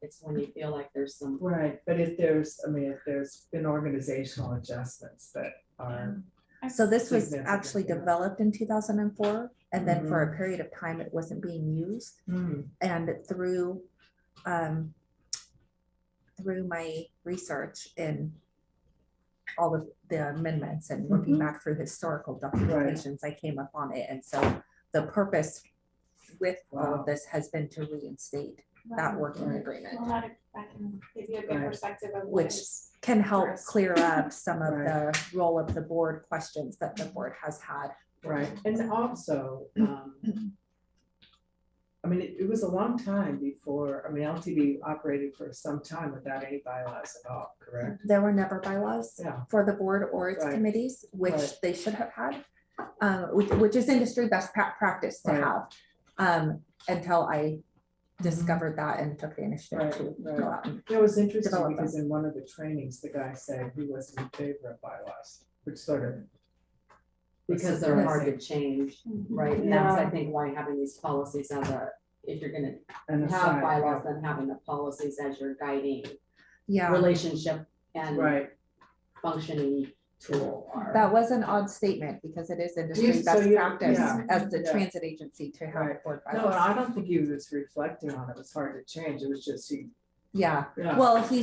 It's when you feel like there's some. right, but if there's been organizational adjustments that are, So this was Significant, actually yeah. developed in 2004, and then for a period of time, it wasn't being used. And through my research in all of the amendments and looking back through historical documentations, I came upon it. And so the purpose with all Wow. of this has been to reinstate that working Right. agreement, Well, that can give you a good Right. perspective of what which is. can help Yes. clear up some of Right. the role of the board questions that the board has had. right, and also, I mean, it was a long time before, I mean, LTD operated for some time without any bylaws at all, correct? There were never bylaws Yeah. for the board or its Right. committees, which Right. they should have had. Which is industry best practice to Right. have, until I discovered that and took the initiative Right, to right. go out and It was interesting Develop because in one of the trainings, the guy said he wasn't in favor of bylaws, which sort of. Because they're hard to surprising. change, right? And that's, I Yeah. think, why having these policies as if you're gonna And have aside, bylaws, then having the policies as your guiding yeah. relationship and right, functioning tool are. That was an odd statement because it is industry Yes, so best you- practice yeah, as the yeah. transit agency to have Right. board no, and bylaws. I don't think he was reflecting on it, was hard to change, it was just he, Yeah, yeah. well, he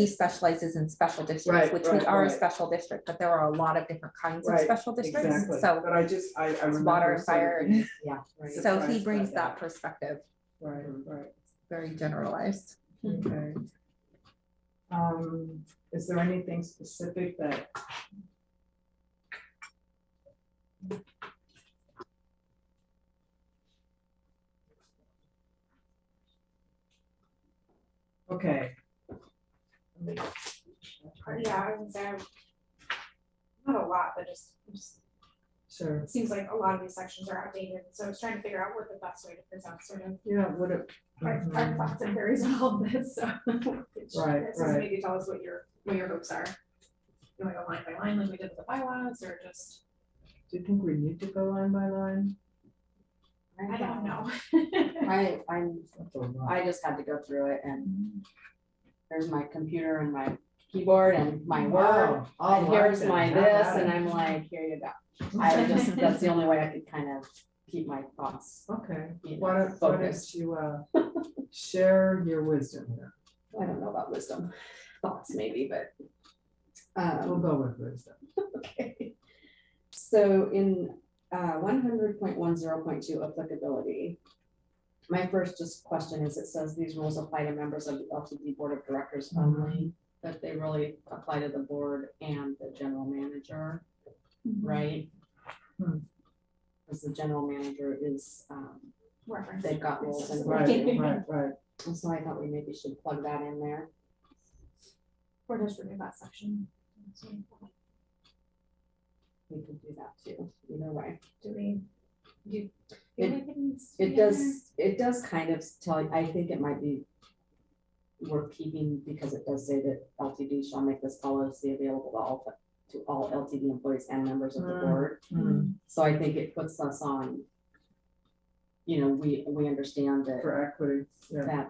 specializes in special districts, Right, which we right, are a right. special district, but there are a lot of different kinds of Right, special districts. Exactly, So but I just, I it's remember. water and sort of fire, being- Yeah, right. so he surprised by brings that perspective, Right, right, very generalized. okay. Is there anything specific that? Okay. Yeah, I would say not a lot, but just Sure, it seems like a lot of these sections are outdated, so I was trying to figure out what the best way to present sort of yeah, would it? our thoughts and theories on all of this, so. Right, So right. maybe tell us what your hopes are. You wanna go line by line like we did with the bylaws, or just, Do you think we need to go line by line? I don't know. That's a lot. I just had to go through it and there's my computer and my keyboard and my Word. Wow, all And right here's then, my have this, at and it. I'm like, here you go. I just, that's the only way I could kind of keep my thoughts, Okay, you why know, don't, why don't focused. you, share your wisdom here? I don't know about wisdom, thoughts maybe, but. We'll go with wisdom. Okay. So in 100.10.2 applicability, my first just question is, it says these rules apply to members of the LTD Board of Directors only, but they really apply to the board and the general manager, right? Hmm. Because the general manager is, Reference. they've got rules and. Right. And so I thought we maybe should plug that in there. Or just remove that section. We could do that too, either way. Do we, do you It- feel like it needs to be It in there? does kind of tell, I think it might be worth keeping because it does say that LTD shall make this policy available to all LTD employees and members of the Mm. board. Hmm, So I think it puts us on, you know, we understand that, for equity, yeah.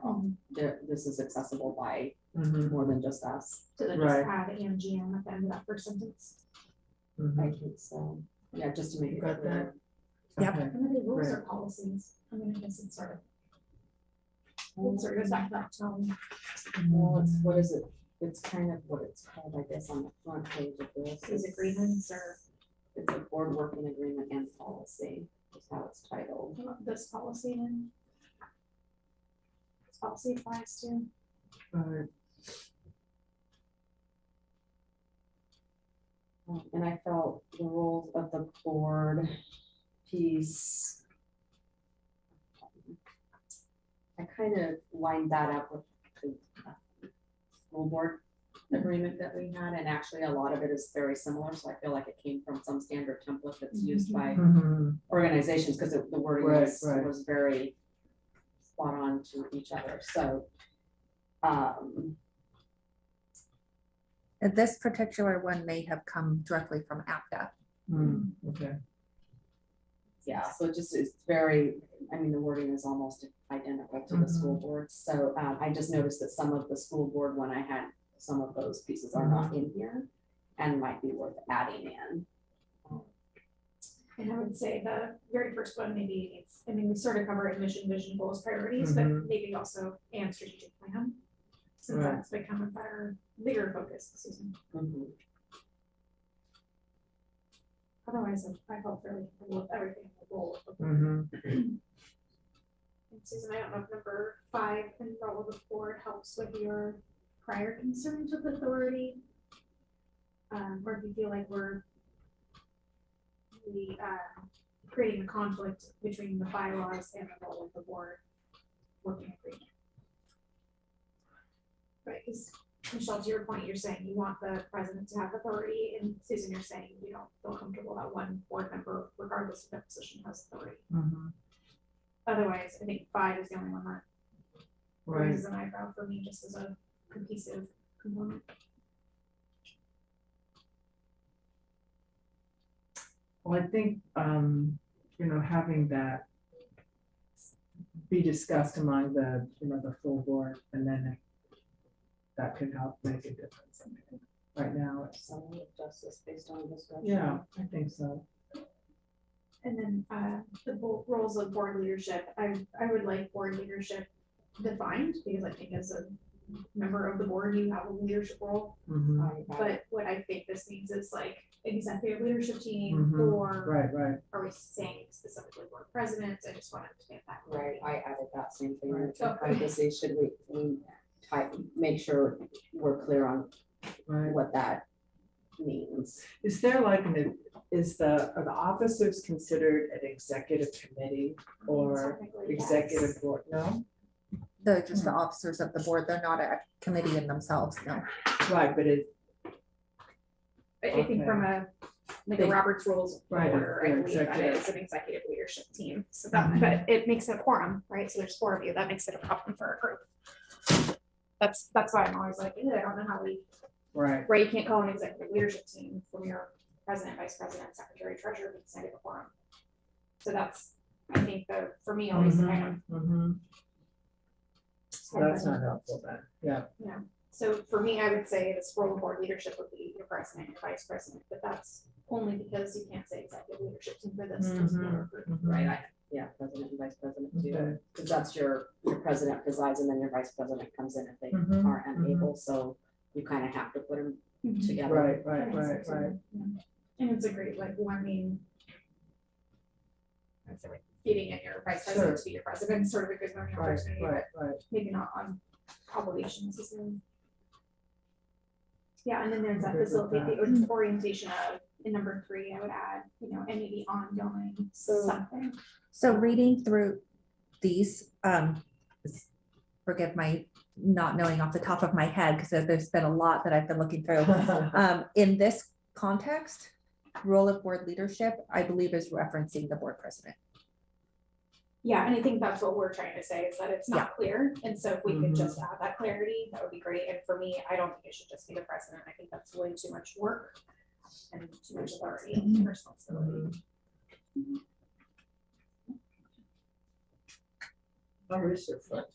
this is accessible by Mhm, more than just us. So then Right. just add and GM at the end of that first sentence. mhm. I think so, yeah, just to make You it got clear. Yep. Okay, And then the rules Right. or policies, I mean, I guess it's sort of. It sort of goes back to that tone. Well, it's, what is it? It's kind of what it's called, I guess, on the front page of this. These agreements or It's a board working agreement and policy, is how it's titled. this policy then. This policy applies to. Right. And I felt the rules of the board piece. I kind of lined that up with the school board agreement that we had, and actually a lot of it is very similar, so I feel like it came from some standard template that's used by Mhm, organizations, because the wording Right, was, right. was very spot on to each other, so. This particular one may have come directly from APTA. Okay, Yeah, so it just is very, I mean, the wording is almost identical to the school board, so I just noticed that some of the school board, when I had, some of those pieces are not in here and might be worth adding in. And I would say the very first one, maybe it's, I mean, we sort of cover it, mission, vision, goals, priorities, but Mhm. maybe also and strategic plan. Since Right. that's become a better, bigger focus this season. Mhm. Otherwise, I felt fairly comfortable with everything in the goal. mhm. And Susan, I don't know if number 5 in role of the board helps with your prior concerns with authority. Or if you feel like we creating a conflict between the bylaws and the role of the board working agreement. Right, because Michelle, to your point, you're saying you want the president to have authority, and Susan, you're saying you don't feel comfortable that one board member, regardless of their position, has authority. Otherwise, I think 5 is the only one that raises an eyebrow for me, just as a cohesive component. Well, I think, you know, having that be discussed among the, you know, the full board, and then that could help make a difference. I mean, right now, it's, Some justice based on discretion. yeah, I think so. And then the roles of board leadership, I would like board leadership defined, because I think as a member of the board, you have a leadership role. But what I think this means is like executive leadership team, or Right. are we saying specifically board presidents? I just wanted to get that. Right, I added that same thing. Right. Obviously, should we type, make sure we're clear on what that means. Is there like are the officers considered an executive committee or Technically, executive yes. board? No? They're just the officers of the board. They're not a committee in themselves, no. Right, but it, I think from a Robert's Rules of Right, Order, I yeah, believe that executive. is an executive leadership team. So that, but it makes it a quorum, right? So there's 4 of you. That makes it a problem for a group. That's why I'm always like, I don't know how we, right. right? You can't call an executive leadership team from your president, vice president, secretary, treasurer, because I have a quorum. So that's, I think, for me, always kind of. So that's not helpful then. Yeah. So for me, I would say this role of board leadership would be your president, your vice president, but that's only because you can't say executive leadership team for this. Right, yeah, president and vice president too, Okay. because that's your president presides and then your vice president comes in if they are unable, so you kind of have to put them together. Right. And it's a great, like, warming. I'd say like feeding in your vice president Sure. to be your president, sort of a good learning opportunity, Right. but maybe not on obligations. Yeah, and then there's that Agree with facilitate the orientation of, in number 3, I would add, and maybe ongoing something. So reading through these, forgive my not knowing off the top of my head, because there's been a lot that I've been looking through. In this context, role of board leadership, I believe, is referencing the board president. Yeah, and I think that's what we're trying to say, is that it's not clear, and so if we could just add that clarity, that would be great. And for me, I don't think it should just be the president. I think that's way too much work and too much authority and responsibility. How is your foot?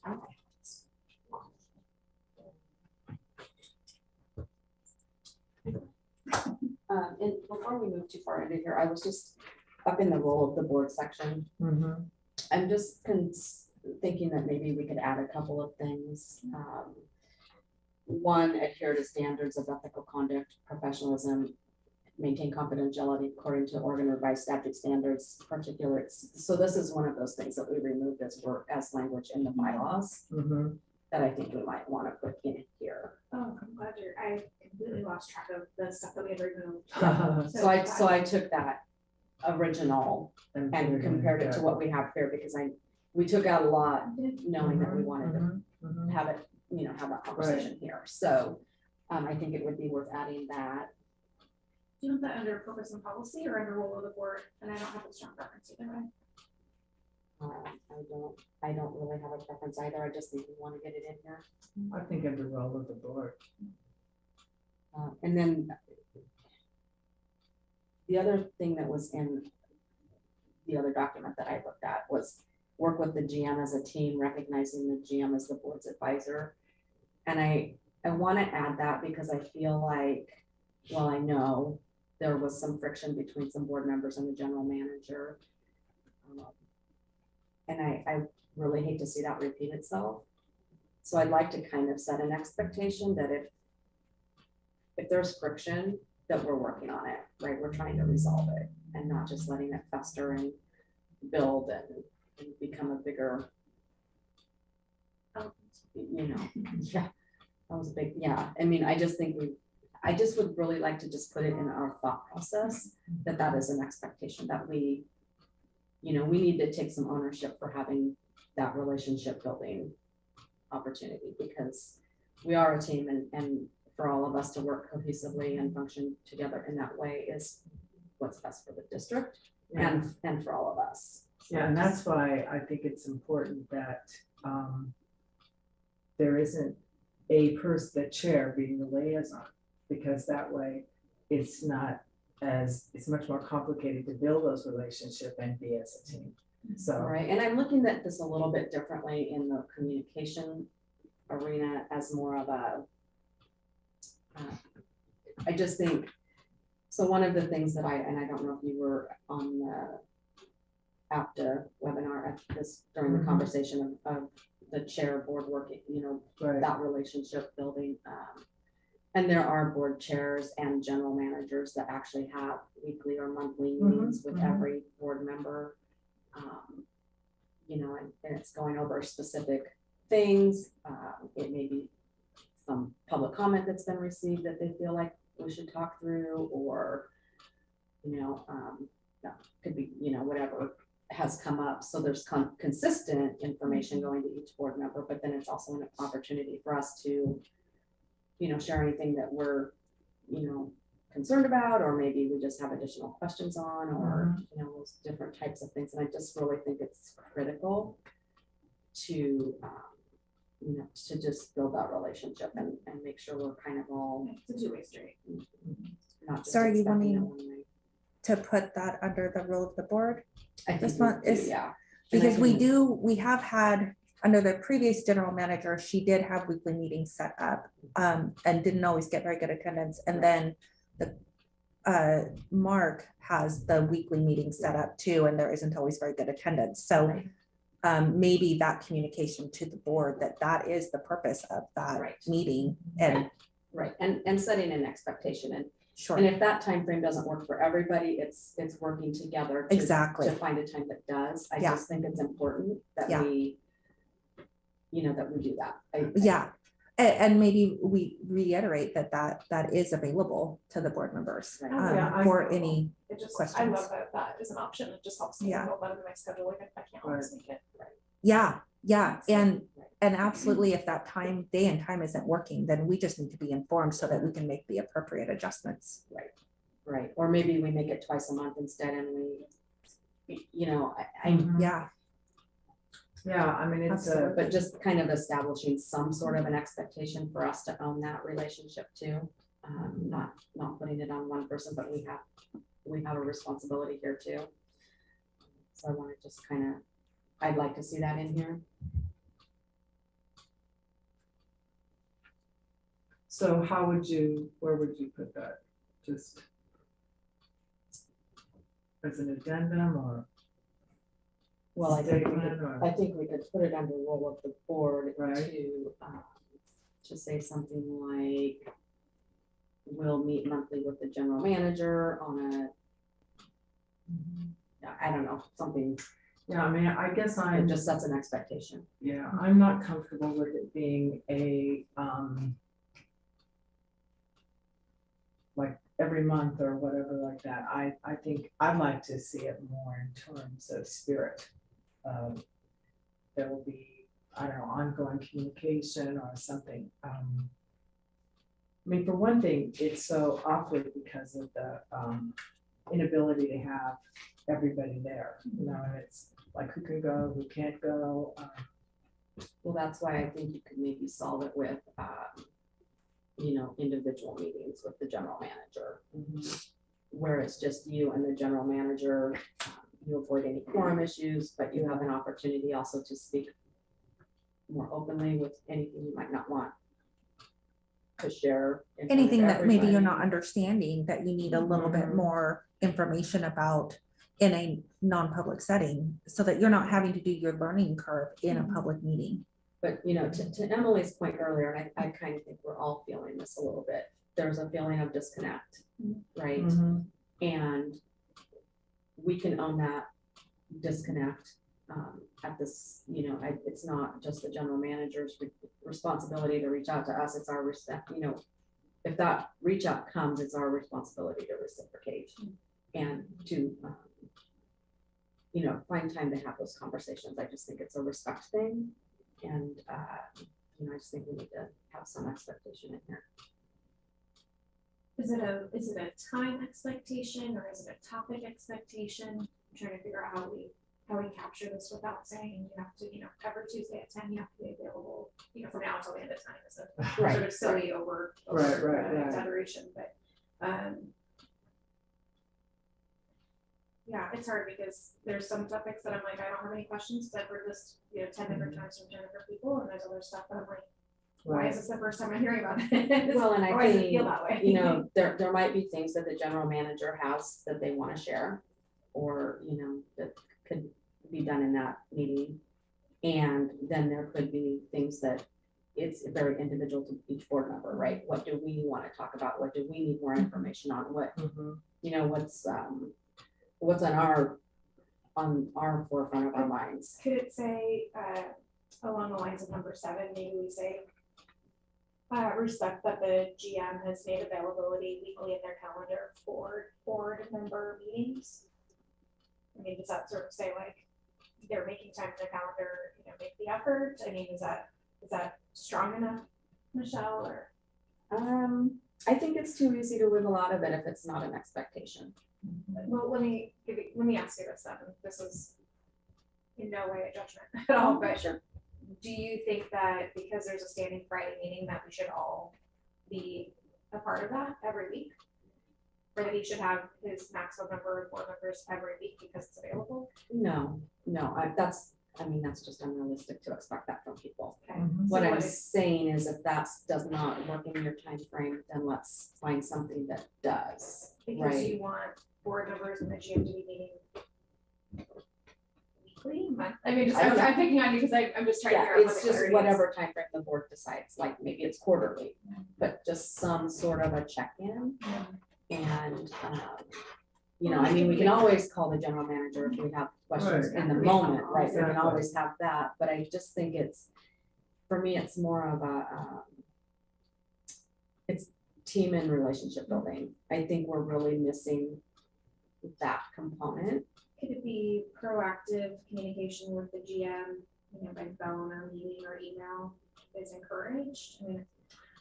And before we move too far into here, I was just up in the role of the board section. I'm just thinking that maybe we could add a couple of things. One, adhere to standards of ethical conduct, professionalism, maintain confidentiality according to Oregon revised statute standards, particular. So this is one of those things that we removed as language in the bylaws that I think we might want to put in here. Oh, I'm glad I completely lost track of the stuff that we had removed. So I took that original and compared it to what we have here, because we took out a lot knowing that we wanted to have it, have that conversation here. So I think it would be worth adding that. Do you want that under purpose and policy or under role of the board? And I don't have a strong preference either way. I don't really have a preference either. I just think we want to get it in here. I think in the role of the board. And then the other thing that was in the other document that I looked at was work with the GM as a team, recognizing the GM as the board's advisor. And I want to add that because I feel like, well, I know there was some friction between some board members and the general manager. And I really hate to see that repeat itself. So I'd like to kind of set an expectation that if there's friction, that we're working on it, right? We're trying to resolve it and not just letting it fester and build and become a bigger, that was a big, I mean, I just think I just would really like to just put it in our thought process that is an expectation that we we need to take some ownership for having that relationship building opportunity, because we are a team, and for all of us to work cohesively and function together in that way is what's best for the district and for all of us. Yeah, and that's why I think it's important that there isn't a person, the chair being the liaison, because that way it's much more complicated to build those relationships and be as a team. So. Right, and I'm looking at this a little bit differently in the communication arena as more of a, I just think, so one of the things that I don't know if you were on the APTA webinar at this, during the conversation of the chair board working, Right. that relationship building. And there are board chairs and general managers that actually have weekly or monthly meetings with every board member. And it's going over specific things. It may be some public comment that's been received that they feel like we should talk through, or, could be, whatever has come up. So there's consistent information going to each board member, but then it's also an opportunity for us to, share anything that we're, concerned about, or maybe we just have additional questions on, or, those different types of things. And I just really think it's critical to, to just build that relationship and make sure we're kind of all. It's a two-way street. Not just Sorry, you want expecting me it one way. to put that under the role of the board? I think This we one do, is- yeah. Because And I can- we have had, under the previous general manager, she did have weekly meetings set up, and didn't always get very good attendance. And then Mark has the weekly meetings set up too, and there isn't always very good attendance. So maybe that communication to the board, that is the purpose of that Right. meeting. And Right, and setting an expectation, and sure, if that time frame doesn't work for everybody, it's working together exactly. to find a time that does. I Yeah. just think it's important that Yeah. we, that we do that. Yeah. And maybe we reiterate that is available to the board members Right. Yeah, for any, It just, I questions. love that is an option. It just helps me Yeah. feel better in my schedule. Like I can't always make it. yeah, and Right. absolutely, if that day and time isn't working, then we just need to be informed so that we can make the appropriate adjustments. Right, or maybe we make it twice a month instead, and we, Yeah, Yeah, I mean, it's a, but just kind of establishing some sort of an expectation for us to own that relationship too. Not putting it on one person, but we have a responsibility here too. So I want to just I'd like to see that in here. so where would you put that? Just as an addendum or? Well, I think we statement could, or- I think we could put it under role of the board Right. to say something like, we'll meet monthly with the general manager on I don't know, something Yeah, I mean, I guess that I'm just sets an expectation. Yeah, I'm not comfortable with it being like every month or whatever like that. I think I'd like to see it more in terms of spirit. There will be, I don't know, ongoing communication or something. I mean, for one thing, it's so awkward because of the inability to have everybody there, and it's like who can go, who can't go. Well, that's why I think you could maybe solve it with, individual meetings with the general manager, where it's just you and the general manager. You avoid any quorum issues, but you have an opportunity also to speak more openly with anything you might not want to share. in front of anything that maybe you're not everybody. understanding that you need a little bit more information about in a non-public setting, so that you're not having to do your learning curve in a public meeting. But, to Emily's point earlier, and I kind of think we're all feeling this a little bit, there's a feeling of disconnect, right? And we can own that disconnect at this, it's not just the general manager's responsibility to reach out to us, it's our respect, if that reach out comes, it's our responsibility to reciprocate and to, you know, find time to have those conversations. I just think it's a respect thing. And, you know, I just think we need to have some expectation in here. Is it a time expectation or is it a topic expectation? I'm trying to figure out how we capture this without saying you have to, you know, every Tuesday at 10, you have to be available, you know, from now until the end of time. It's a Right. sort of silly over Right. exaggeration, but, yeah, it's hard because there's some topics that I'm like, I don't have any questions, because I've heard this, you know, 10 different times from 10 different people, and there's other stuff that I'm like, why is this the first time I'm hearing about this? Well, and I Why does it think, feel that way? you know, there might be things that the general manager has that they want to share, or, you know, that could be done in that meeting. And then there could be things that it's very individual to each board member, right? What do we want to talk about? What do we need more information on? What, you know, what's on our forefront of our minds? Could it say, along the lines of number 7, maybe we say, respect that the GM has made availability weekly in their calendar for board member meetings? I mean, does that sort of say like, they're making time in their calendar, you know, make the effort? I mean, is that strong enough, Michelle, or? I think it's too easy to wiggle out of it if it's not an expectation. Well, let me ask you this then. This is in no way a judgment at all, but Sure. do you think that because there's a standing Friday meeting that we should all be a part of that every week? Or that he should have his maximum number of board members every week because it's available? No, that's just unrealistic to expect that from people. Okay. What So I'm saying is if that does not work in your time frame, then let's find something that does, Because right? you want board members and the GM to be meeting weekly, month? I mean, just, I'm picking on you because I'm just trying to Yeah, figure out what it's the just clarity is. whatever time frame the board decides, like maybe it's quarterly, but just some sort of a check-in. And, you know, I mean, we can always call the general manager if we have questions Right. in the moment, right? We can Exactly. always have that, but I just think for me, it's more of it's team and relationship building. I think we're really missing that component. Could it be proactive communication with the GM, you know, by phone or meeting or email is encouraged? I mean,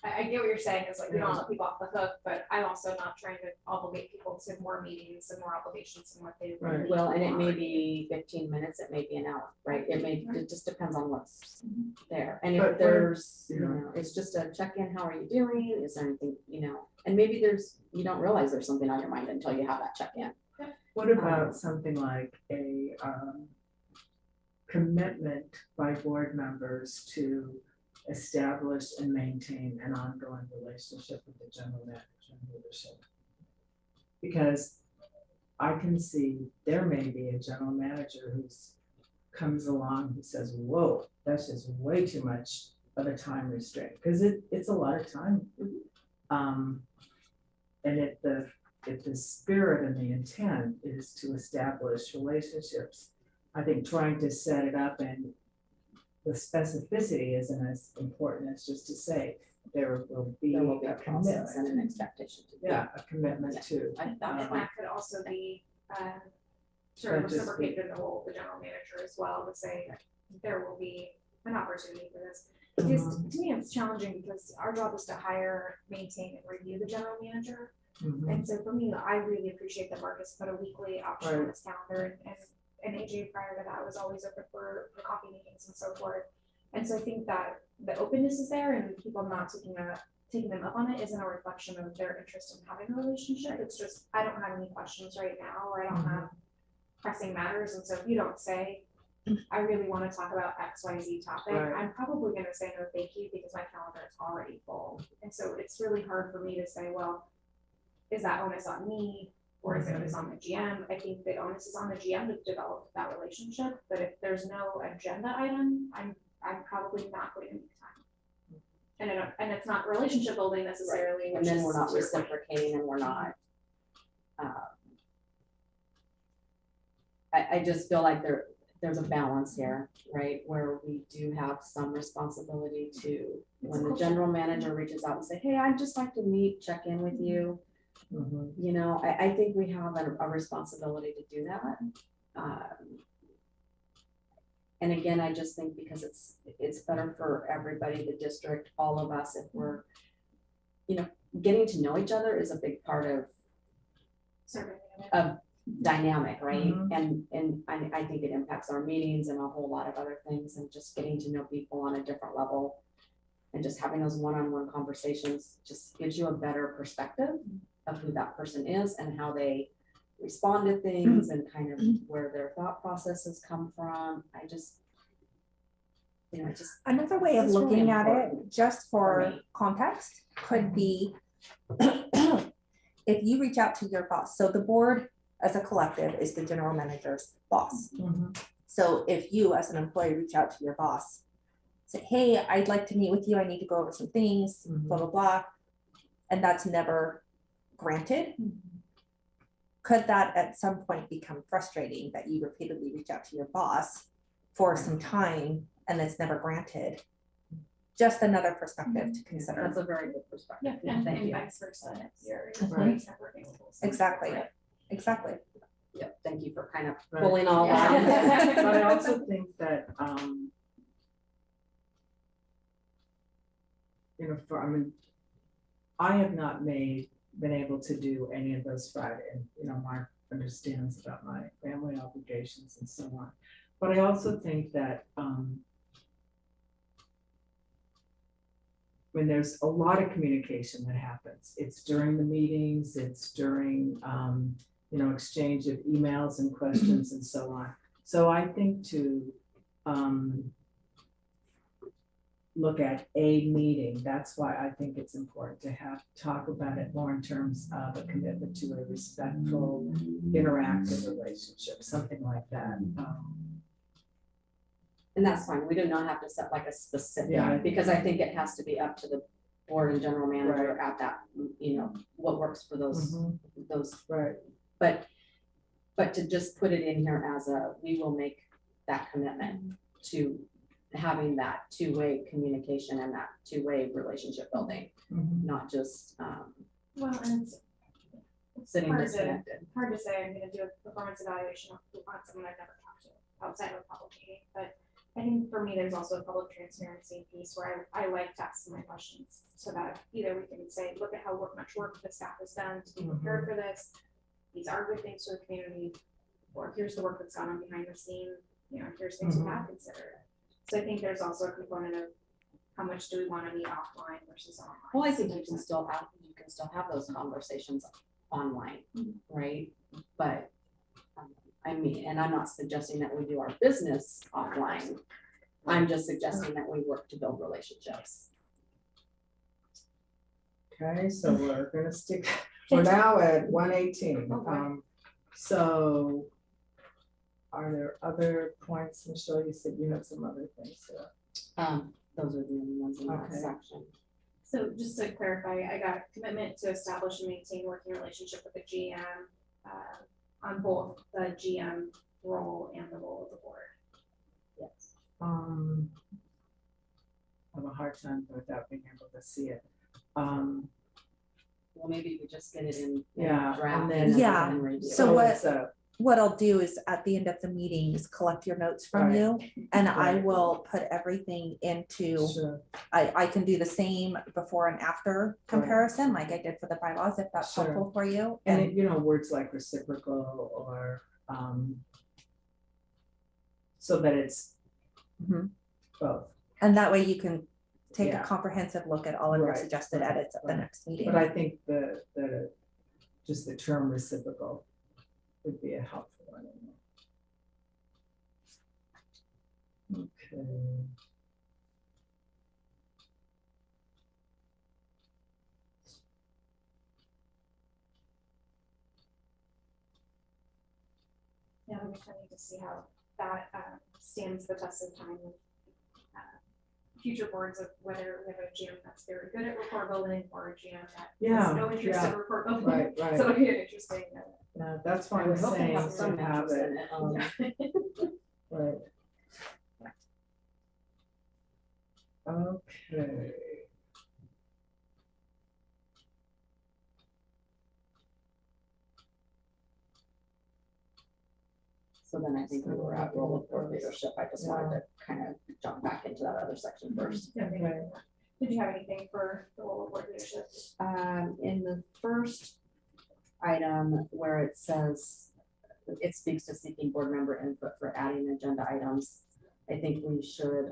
I get what you're saying, is like, we don't let people off the hook, but I'm also not trying to obligate people to more meetings and more obligations than what they really Well, and it may want. be 15 minutes, it may be an hour, right? It just depends on what's there. And But if there's, yeah. you know, it's just a check-in, how are you doing? Is there anything, you know, and maybe you don't realize there's something on your mind until you have that check-in. What about something like a commitment by board members to establish and maintain an ongoing relationship with the general manager and leadership? Because I can see there may be a general manager comes along who says, whoa, that's just way too much of a time restraint, because it's a lot of time. And if the spirit and the intent is to establish relationships, I think trying to set it up and the specificity isn't as important as just to say there will be a a process and commitment. an expectation to do. Yeah, a commitment to. I thought And that could also be, sort of But just reciprocated in the role of the general manager as well, to say there will be an opportunity for this. Because to me, it's challenging because our job is to hire, maintain, and review the general manager. And so for me, I really appreciate that Marcus put a weekly option on Right. his calendar, and AJ prior to that was always open for coffee meetings and so forth. And so I think that the openness is there, and people not taking them up on it isn't a reflection of their interest in having a relationship. It's just, I don't have any questions right now, or I don't have pressing matters. And so if you don't say, I really want to talk about XYZ topic, Right. I'm probably going to say no, thank you, because my calendar is already full. And so it's really hard for me to say, well, is that onus on me, or is it onus on the GM? I think the onus is on the GM to develop that relationship, but if there's no agenda item, I'm probably not going to make time. And it's not relationship building necessarily. And which then is we're not to your point. reciprocating, and we're not. I just feel like there's a balance here, right? Where we do have some responsibility to, when the general manager reaches out and say, hey, I'd just like to meet, check in with you. You know, I think we have a responsibility to do that. And again, I just think because it's better for everybody, the district, all of us, if we're, you know, getting to know each other is a big part of dynamic, right? And I think it impacts our meetings and a whole lot of other things, and just getting to know people on a different level and just having those one-on-one conversations just gives you a better perspective of who that person is and how they respond to things and kind of where their thought processes come from. I just, you know, Another way of This is really looking at it, important just for for me. context, could be if you reach out to your boss. So the board as a collective is the general manager's boss. So if you as an employee reach out to your boss, say, hey, I'd like to meet with you, I need to go over some things, blah, blah, blah, and that's never granted, could that at some point become frustrating that you repeatedly reach out to your boss for some time and it's never granted? Just another perspective to consider. That's a very good perspective. Yeah, and Thank you. vice versa, if your Mhm. employees never available. So- Exactly. Exactly. Yep, thank you for kind of Right. pulling all Yeah. that. But I also think that, you know, I have not been able to do any of those Friday, and, you know, Mark understands about my family obligations and so on. But I also think that, when there's a lot of communication that happens, it's during the meetings, it's during, you know, exchange of emails and questions and so on. So I think to, look at a meeting, that's why I think it's important to talk about it more in terms of a commitment to a respectful, interactive relationship, something like that. And that's fine. We do not have to set like a specific, Yeah. because I think it has to be up to the board and general manager at that, you know, what works for those, Right. but to just put it in here as we will make that commitment to having that two-way communication and that two-way relationship building, not just, Well, and it's sitting hard disconnected. hard to say I'm gonna do a performance evaluation on someone I've never talked to outside of a public meeting, but I think for me, there's also a public transparency piece where I like to ask my questions so that either we can say, look at how much work the staff has done to be prepared for this. These are good things for the community, or here's the work that's gone on behind the scene, you know, here's things we have considered. So I think there's also a component of how much do we want to meet offline versus online. Well, I think you can still have those conversations online, right? But I mean, and I'm not suggesting that we do our business offline. I'm just suggesting that we work to build relationships. Okay, so we're gonna stick, we're now at 1:18. Okay. So are there other points, Michelle? You said you had some other things. Those are the only ones in that Okay. section. So just to clarify, I got commitment to establish and maintain working relationship with the GM on both the GM role and the role of the board. Yes. I have a hard time without being able to see it. Well, maybe we just get it in Yeah, draft and and then- Yeah, then review. so what- it's a- What I'll do is at the end of the meetings, collect your notes from Right. you, and I Right. will put everything into, Sure. I can do the same before and after comparison, like I did for the bylaws, if that's Sure. helpful for you. And And it, you know, words like reciprocal or, so that it's Mhm. both. and that way you can take a Yeah. comprehensive look at all of your Right, suggested right, edits at the right. next meeting. But I think just the term reciprocal would be a helpful one. Okay. Yeah, I'm excited to see how that stands the test of time with future boards of whether we have a GM that's very good at report building or a GM that Yeah, has no interest in yeah. report building. Right, So right. it'll be an interesting. Yeah, that's why I I'm would hope they saying have some to have interest in it. it. Right. Okay. So then I think we were at role of board leadership. I just wanted to kind of jump back into that other section first. Okay. Did you have anything for the role of board leadership? In the first item where it says, it speaks to seeking board member input for adding agenda items, I think we should,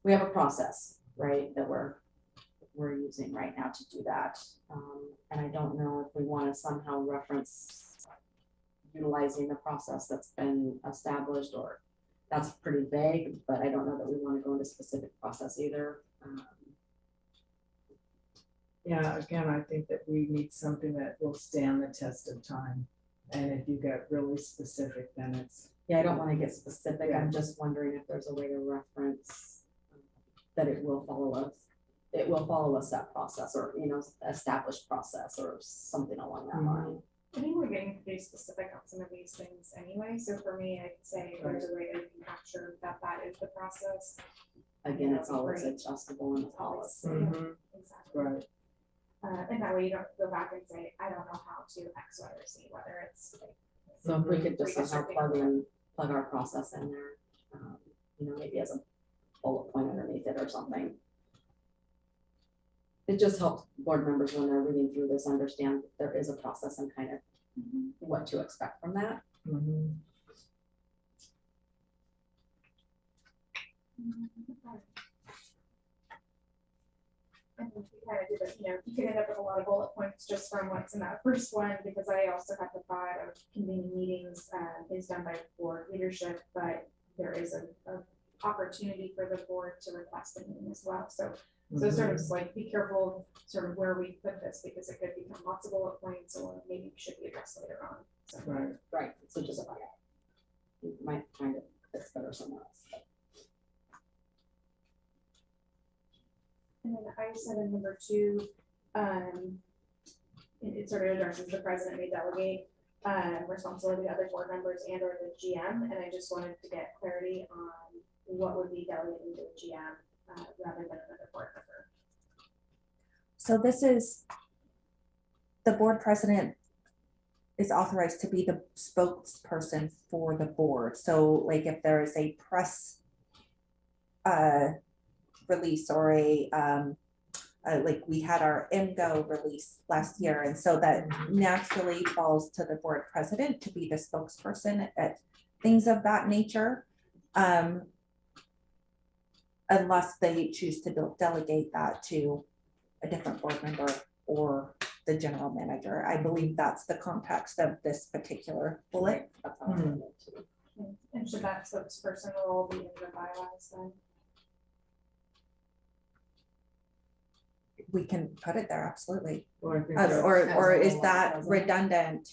we have a process, right, that we're using right now to do that. And I don't know if we want to somehow reference utilizing the process that's been established, or that's pretty vague, but I don't know that we want to go into specific process either. Yeah, again, I think that we need something that will stand the test of time. And if you get really specific, then it's. Yeah, I don't want to get specific. Yeah. I'm just wondering if there's a way to reference that it will follow a set process, or, you know, established process or something along that line. I think we're getting pretty specific on some of these things anyway, so for me, I'd say there's a way to capture that is the process. Again, it's always adjustable in the policy. Mhm. Exactly. Right. And that way you don't go back and say, I don't know how to X, Y, or Z, whether it's. So if we could just somehow redistricting. plug our process in there, you know, maybe as a bullet point underneath it or something. It just helps board members when they're reading through this understand that there is a process and kind of what to expect from that. Mhm. And we kind of did it, you know, you can end up with a lot of bullet points just from what's in that first one, because I also have the thought of convening meetings is done by board leadership, but there is a opportunity for the board to request a meeting as well. So sort of like be careful sort of where we put this, because it could become lots of bullet points, or maybe should be addressed later on. So. Right. So just about it. You might find it fits better somewhere else. And then I said in number 2, it sort of addresses the president may delegate responsibility to other board members and or the GM. And I just wanted to get clarity on what would be delegating to the GM rather than another board member. So this is, the board president is authorized to be the spokesperson for the board. So like if there is a press release or a like we had our MGO release last year, and so that naturally falls to the board president to be the spokesperson at things of that nature, unless they choose to delegate that to a different board member or the general manager. I believe that's the context of this particular bullet. That's how I read it too. And should that spokesperson role be in the bylaws then? We can put it there, absolutely. Or Is that redundant?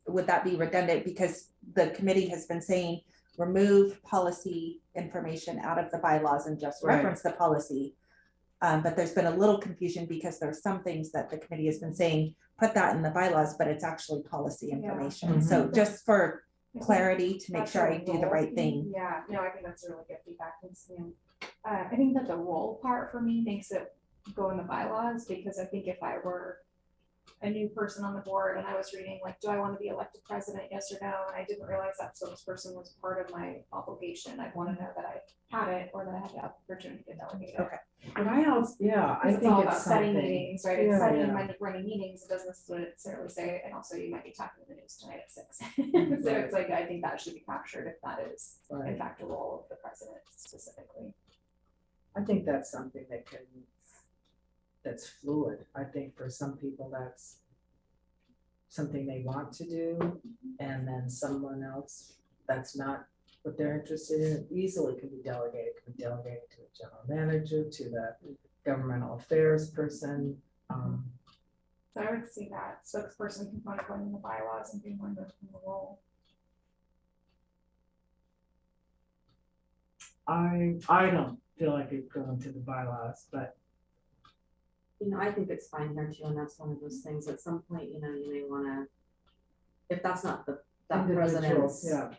Would that be redundant? Because the committee has been saying, remove policy information out of the bylaws and just reference the policy. But there's been a little confusion because there's some things that the committee has been saying, put that in the bylaws, but it's actually policy information. So just for clarity, to make sure I do the right thing. Yeah, no, I think that's really good feedback. I think that the role part for me makes it go in the bylaws, because I think if I were a new person on the board and I was reading like, do I want to be elected president, yes or no, and I didn't realize that spokesperson was part of my obligation, I'd want to know that I had it, or that I had the opportunity to delegate it. Okay. But I also, I It's think all it's about setting something. meetings, right? It's setting Yeah. and running meetings. It doesn't necessarily say, and also you might be talking to the news tonight at 6. So it's like, I think that should be captured if that is in Right. fact a role of the president specifically. I think that's something that's fluid. I think for some people that's something they want to do, and then someone else that's not what they're interested in, easily could be delegated, to the general manager, to the governmental affairs person. So I would see that spokesperson component going in the bylaws and being one of the role. I don't feel like it going to the bylaws, but You know, I think it's fine here too, and that's one of those things, at some point, you know, you may wanna, if that's not that individuals, president's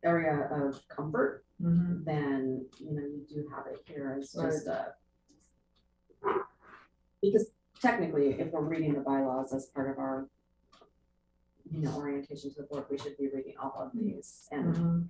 area of comfort, Mhm. then, you know, you do have it here as Right. just because technically, if we're reading the bylaws as part of our you know, orientation to the board, we should be reading all of these, and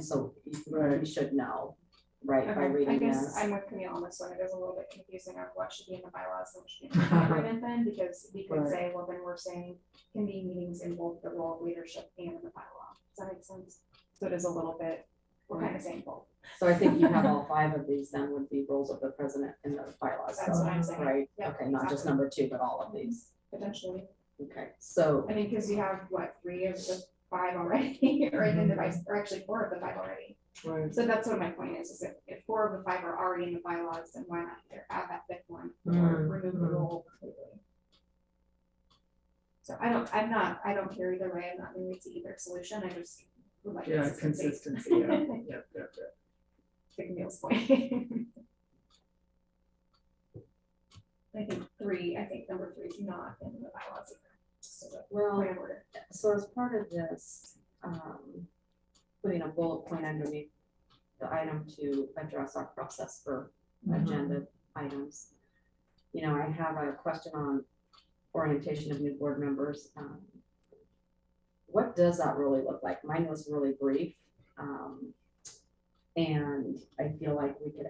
so Right. you should know, right, by Okay, I reading guess this. I'm with Camille on this one. It is a little bit confusing of what should be in the bylaws and what should be in the agreement then, because we could Right. say, well, then we're saying can be meetings in both the role of leadership and in the bylaw. Does that make sense? So it is a little bit, we're kind of saying both. So I think you have all 5 of these then would be roles of the president in the bylaws. That's what I'm saying. Right, Yep, okay, not just exactly. number 2, but all of these. Potentially. Okay, so, I mean, because you have what, 3 of the 5 already, or then the vice, or actually 4 of the 5 already. Right. So that's what my point is if 4 of the 5 are already in the bylaws, then why not add that 5th one or remove the role completely? So I don't care either way. I'm not going to either solution. I just would like Yeah, consistency, yeah, yeah. To Camille's point. I think number 3 is not in the bylaws either. So that's well, point of order. so as part of this, putting a bullet point underneath the item to address our process for agenda items. You know, I have a question on orientation of new board members. What does that really look like? Mine was really brief. And I feel like we could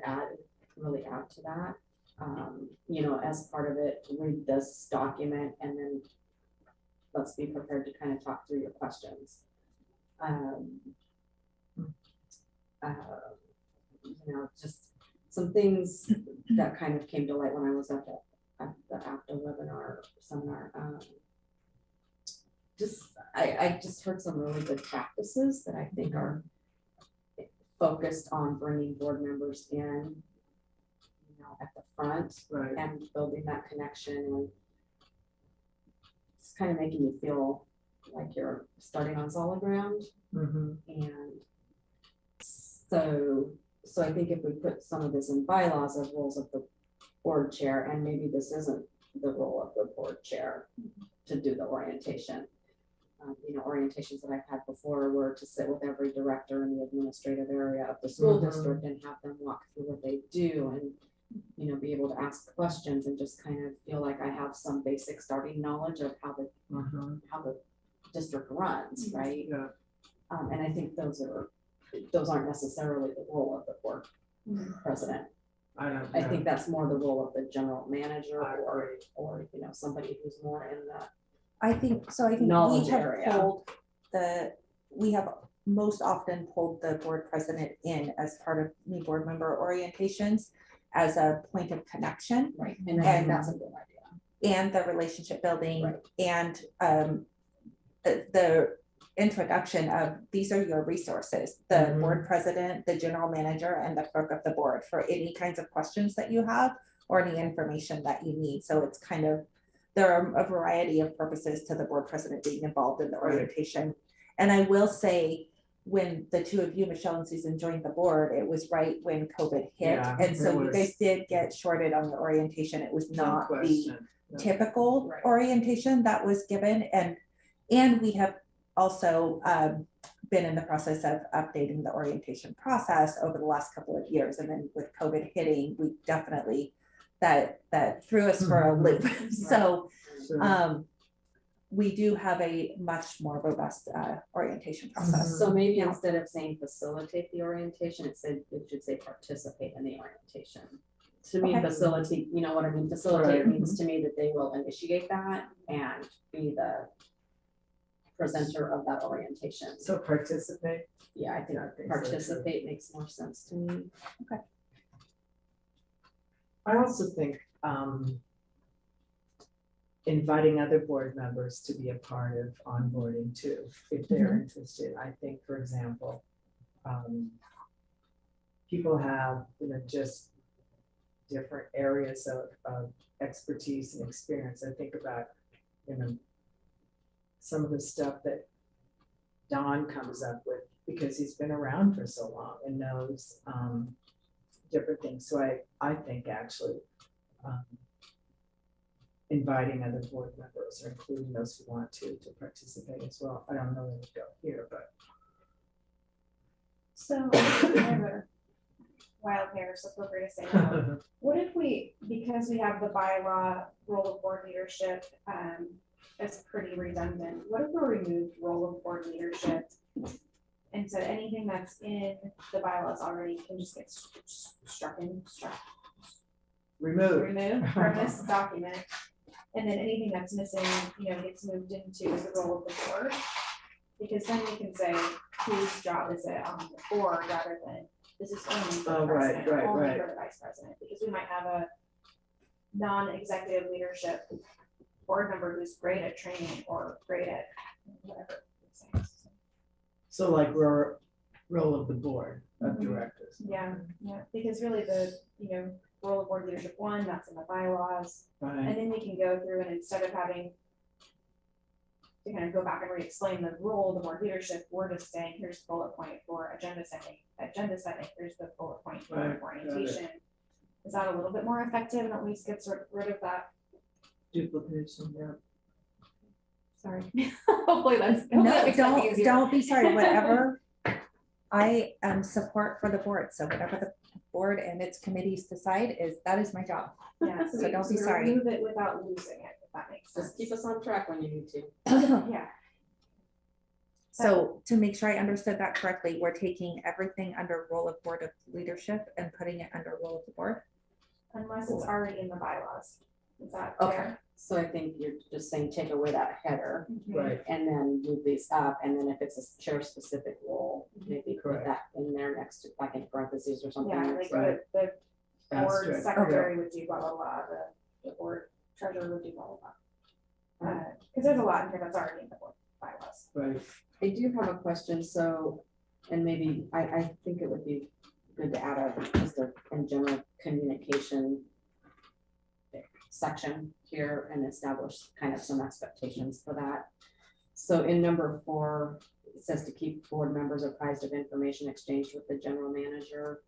really add to that. You know, as part of it, read this document and then let's be prepared to kind of talk through your questions. You know, just some things that kind of came to light when I was at the after webinar seminar. I just heard some really good practices that I think are focused on bringing board members in, you know, at the front, Right. and building that connection, and it's kind of making you feel like you're starting on solid ground. And so I think if we put some of this in bylaws of roles of the board chair, and maybe this isn't the role of the board chair to do the orientation. You know, orientations that I've had before were to sit with every director in the administrative area of the school district and have them walk through what they do, and, you know, be able to ask questions and just kind of feel like I have some basic starting knowledge of how the district runs, right? Yeah. And I think those aren't necessarily the role of the board president. I think that's more the role of the general manager or you know, somebody who's more in the I think knowledge we have area. we have most often pulled the board president in as part of new board member orientations as a point of connection. Right, and I think And that's a good idea. And the relationship building, Right. and the introduction of these are your resources, the board president, the general manager, and the clerk of the board for any kinds of questions that you have or any information that you need. So it's kind of, there are a variety of purposes to the board president being involved in the orientation. And I will say, when the 2 of you, Michelle and Susan, joined the board, it was right when COVID hit. Yeah, and so you was. guys did get shorted on the orientation. It was not the typical Right. orientation that was given. And we have also been in the process of updating the orientation process over the last couple of years. And then with COVID hitting, we definitely, that threw us for a loop. So we do have a much more robust orientation process. So maybe instead of saying facilitate the orientation, it should say participate in the orientation. To me, facilitate, you know what I mean? Facilitate means to me that they will initiate that and be the presenter of that orientation. So participate? Yeah, I think participate makes more sense to me. Okay. I also think inviting other board members to be a part of onboarding too, if they're interested. I think, for example, people have, you know, just different areas of expertise and experience. I think about, you know, some of the stuff that Don comes up with because he's been around for so long and knows different things. So I think actually inviting other board members or including those who want to participate as well. I don't know where to go here, but. So I have wild hair, so feel free to say no. What if we, because we have the bylaw role of board leadership, that's pretty redundant, what if we removed role of board leadership? And so anything that's in the bylaws already can just get struck, Removed. removed from this document. And then anything that's missing, gets moved into the role of the board. Because then we can say whose job is it on the board rather than this is only for the president, or only for the vice president, because we might have a non-executive leadership board member who's great at training or great at whatever. So like role of the board of directors. Yeah, because really the, role of board leadership one, that's in the bylaws. Right. And then we can go through and instead of having to kind of go back and re-explain the role of the board leadership, we're just saying, here's the bullet point for agenda setting, here's the bullet point for orientation. Is that a little bit more effective and at least gets rid of that? Duplication, yeah. Sorry. Hopefully that's. No, don't be sorry, whatever. I am support for the board, so whatever the board and its committees decide that is my job. Yeah, So don't be sorry. Remove it without losing it, if that makes sense. Just keep us on track when you need to. Yeah. So to make sure I understood that correctly, we're taking everything under role of board of leadership and putting it under role of the board? Unless it's already in the bylaws. Is that Okay. fair? So I think you're just saying take away that header Right. and then move these up, and then if it's a chair specific role, maybe put Correct. that in there next to, like in parentheses or something. Yeah, like Right. the board Asterisk. secretary would do blah, blah, blah, the board treasurer would do blah, blah, blah. Cause there's a lot in here that's already in the board bylaws. Right. I do have a question, so, and maybe, I think it would be good to add just in general communication section here and establish kind of some expectations for that. So in number 4, it says to keep board members apprised of information exchanged with the general manager.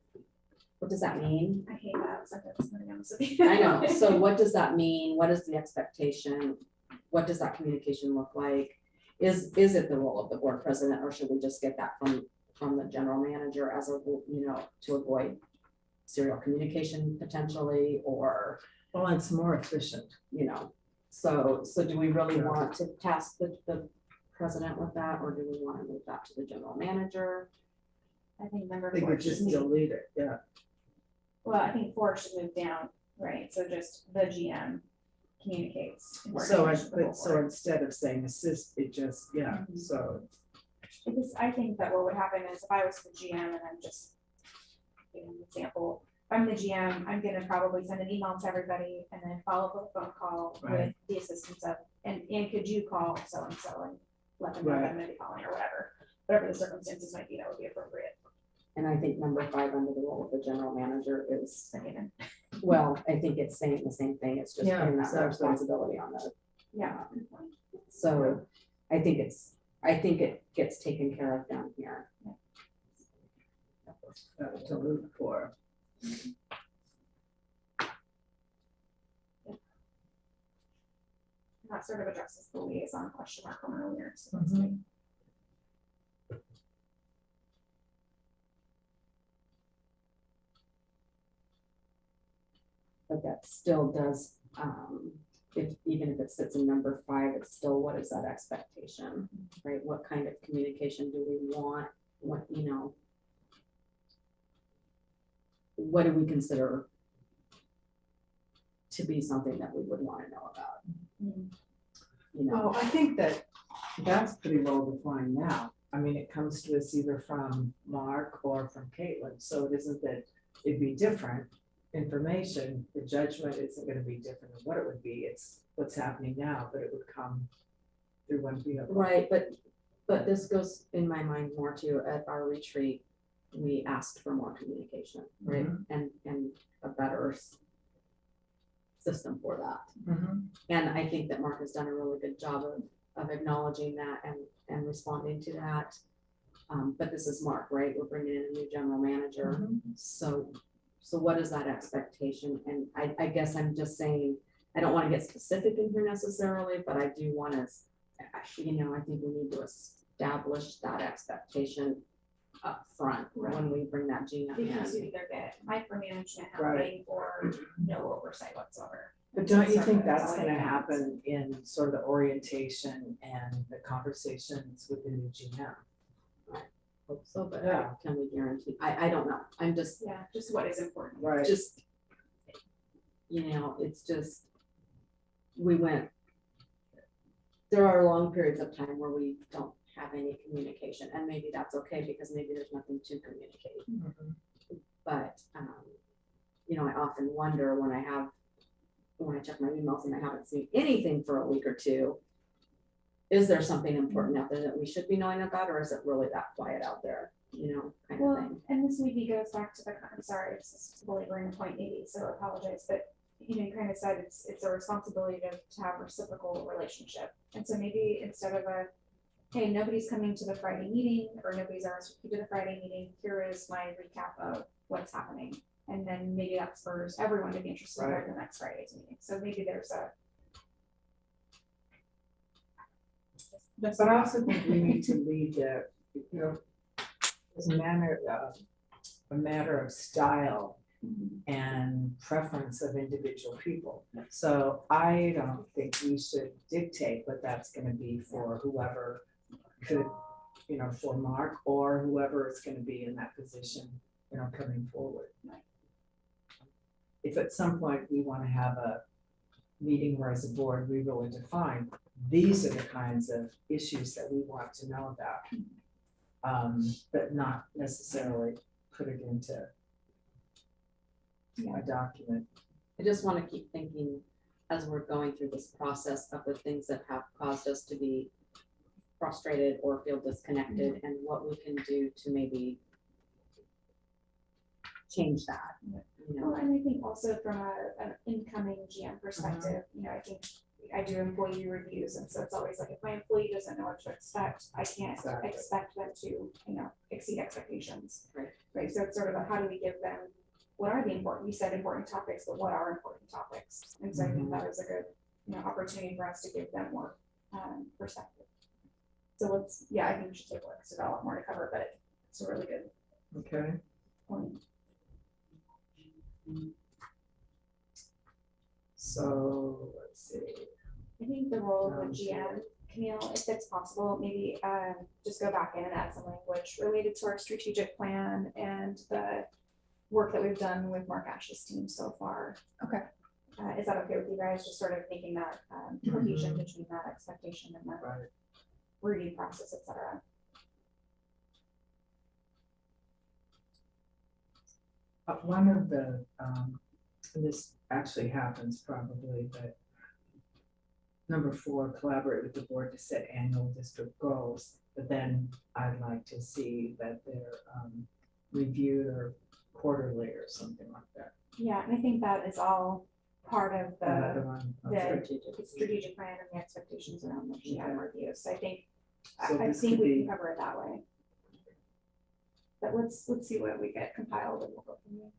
What does that mean? I hate that sentence, to be honest with you. I know, so what does that mean? What is the expectation? What does that communication look like? Is it the role of the board president, or should we just get that from the general manager as a, to avoid serial communication potentially, or, Well, it's more efficient. so do we really want to task the president with that, or do we want to move that to the general manager? I think number I think 4 we just should move, delete it, yeah. well, I think 4 should move down, right? So just the GM communicates. in So, coordination with the whole so board. instead of saying assist, it just, yeah, Mhm. so. Because I think that what would happen is if I was the GM and I'm just giving an example, if I'm the GM, I'm gonna probably send an email to everybody and then follow up with a phone call with Right. the assistance of, and could you call so-and-so and let them know that I'm gonna be calling or whatever the circumstances might be, that would be appropriate. And I think number 5 under the role of the general manager is, Second, well, I think it's saying the same thing, it's just Yeah, putting that exactly. responsibility on the. yeah. So I think it gets taken care of down here. To root for. That sort of addresses the liaison question mark from earlier. So that's good. But that still does, even if it sits in number 5, it's still, what is that expectation, right? What kind of communication do we want? What do we consider to be something that we would want to know about? Mhm. Well, I think that's pretty well defined now. I mean, it comes to us either from Mark or from Caitlin, so it isn't that it'd be different information. The judgment isn't gonna be different than what it would be. It's what's happening now, but it would come through one vehicle. Right, but this goes in my mind more to, at our retreat, we asked for more communication, right? And a better system for that. Mhm. And I think that Mark has done a really good job of acknowledging that and responding to that. But this is Mark, right? We're bringing in a new general manager. Mhm. So what is that expectation? And I guess I'm just saying, I don't want to get specific in here necessarily, but I do want to, I think we need to establish that expectation up front when we bring that GM Because you in. either get micromanagement Right. happening or no oversight whatsoever. But don't you Sort think of that's how it gonna happens. happen in sort of the orientation and the conversations with the new GM? Hope so, but Yeah. can we guarantee? I don't know. I'm just, Yeah, just what is important. Right. just, it's just, we went, there are long periods of time where we don't have any communication, and maybe that's okay, because maybe there's nothing to communicate. But, I often wonder when I check my emails and I haven't seen anything for a week or two, is there something important out there that we should be knowing about, or is it really that quiet out there, kind of Well, thing? and this maybe goes back to I'm sorry, this is belaboring the point maybe, so I apologize, but you kind of said it's a responsibility to have reciprocal relationship. And so maybe instead of hey, nobody's coming to the Friday meeting, or nobody's RSVP'd to the Friday meeting, here is my recap of what's happening. And then maybe that spurs everyone to be interested in going to the next Friday's meeting. So maybe there's But I also think we need to lead as a matter of style and preference of individual people. So I don't think we should dictate what that's gonna be for whoever could, for Mark or whoever is gonna be in that position, coming forward. If at some point we wanna have a meeting where as a board, we really define, these are the kinds of issues that we want to know about. But not necessarily put it into a document. I just want to keep thinking as we're going through this process of the things that have caused us to be frustrated or feel disconnected, and what we can do to maybe change that. Well, and I think also from an incoming GM perspective, I think I do employee reviews, and so it's always like, if my employee doesn't know what to expect, I can't Exactly. expect them to, exceed expectations. Right. Right, so it's sort of how do we give them, what are the important, you said important topics, but what are important topics? And so I think that is a good, opportunity for us to give them more, perspective. So I think we should take a look, so got a lot more to cover, but it's a really good Okay. point. So let's see. I think the role of the GM, Camille, if it's possible, maybe just go back in and add some language related to our strategic plan and the work that we've done with Mark Ash's team so far. Okay. Is that okay with you guys? Just sort of making that cohesion between that expectation and the Right. review process, et cetera. One of the, and this actually happens probably, but number 4, collaborate with the board to set annual district goals. But then I'd like to see that they're reviewed or quarterly or something like that. Yeah, and I think that is all part of That other the one. strategic plan and the expectations around the GM reviews. So I think, So I this think could we be- can cover it that way. But let's see what we get compiled and we'll go from there.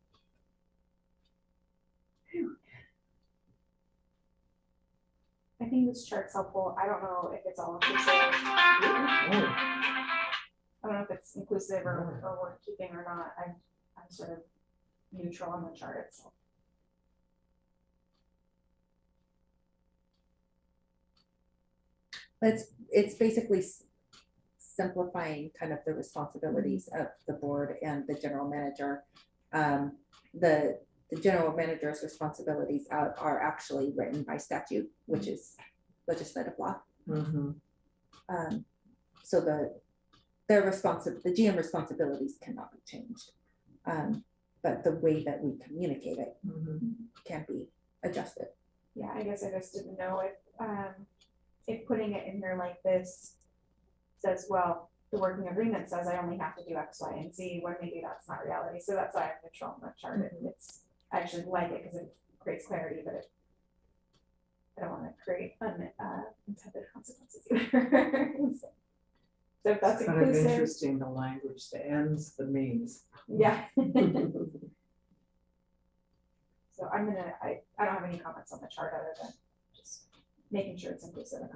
I think this chart's helpful. I don't know if it's all inclusive. I don't know if it's inclusive or worth keeping or not. I'm sort of neutral on the chart itself. It's basically simplifying kind of the responsibilities of the board and the general manager. The general manager's responsibilities are actually written by statute, which is legislative law. So the GM responsibilities cannot be changed. But the way that we communicate it can be adjusted. Yeah, I guess I just didn't know if putting it in here like this says, well, the working agreement says I only have to do X, Y, and Z, when maybe that's not reality. So that's why I'm neutral on the chart. I actually like it because it creates clarity, but I don't want to create unintended consequences either. So if that's It's kind of inclusive, interesting, the language, the ends, the means. yeah. So I don't have any comments on the chart other than just making sure it's inclusive enough.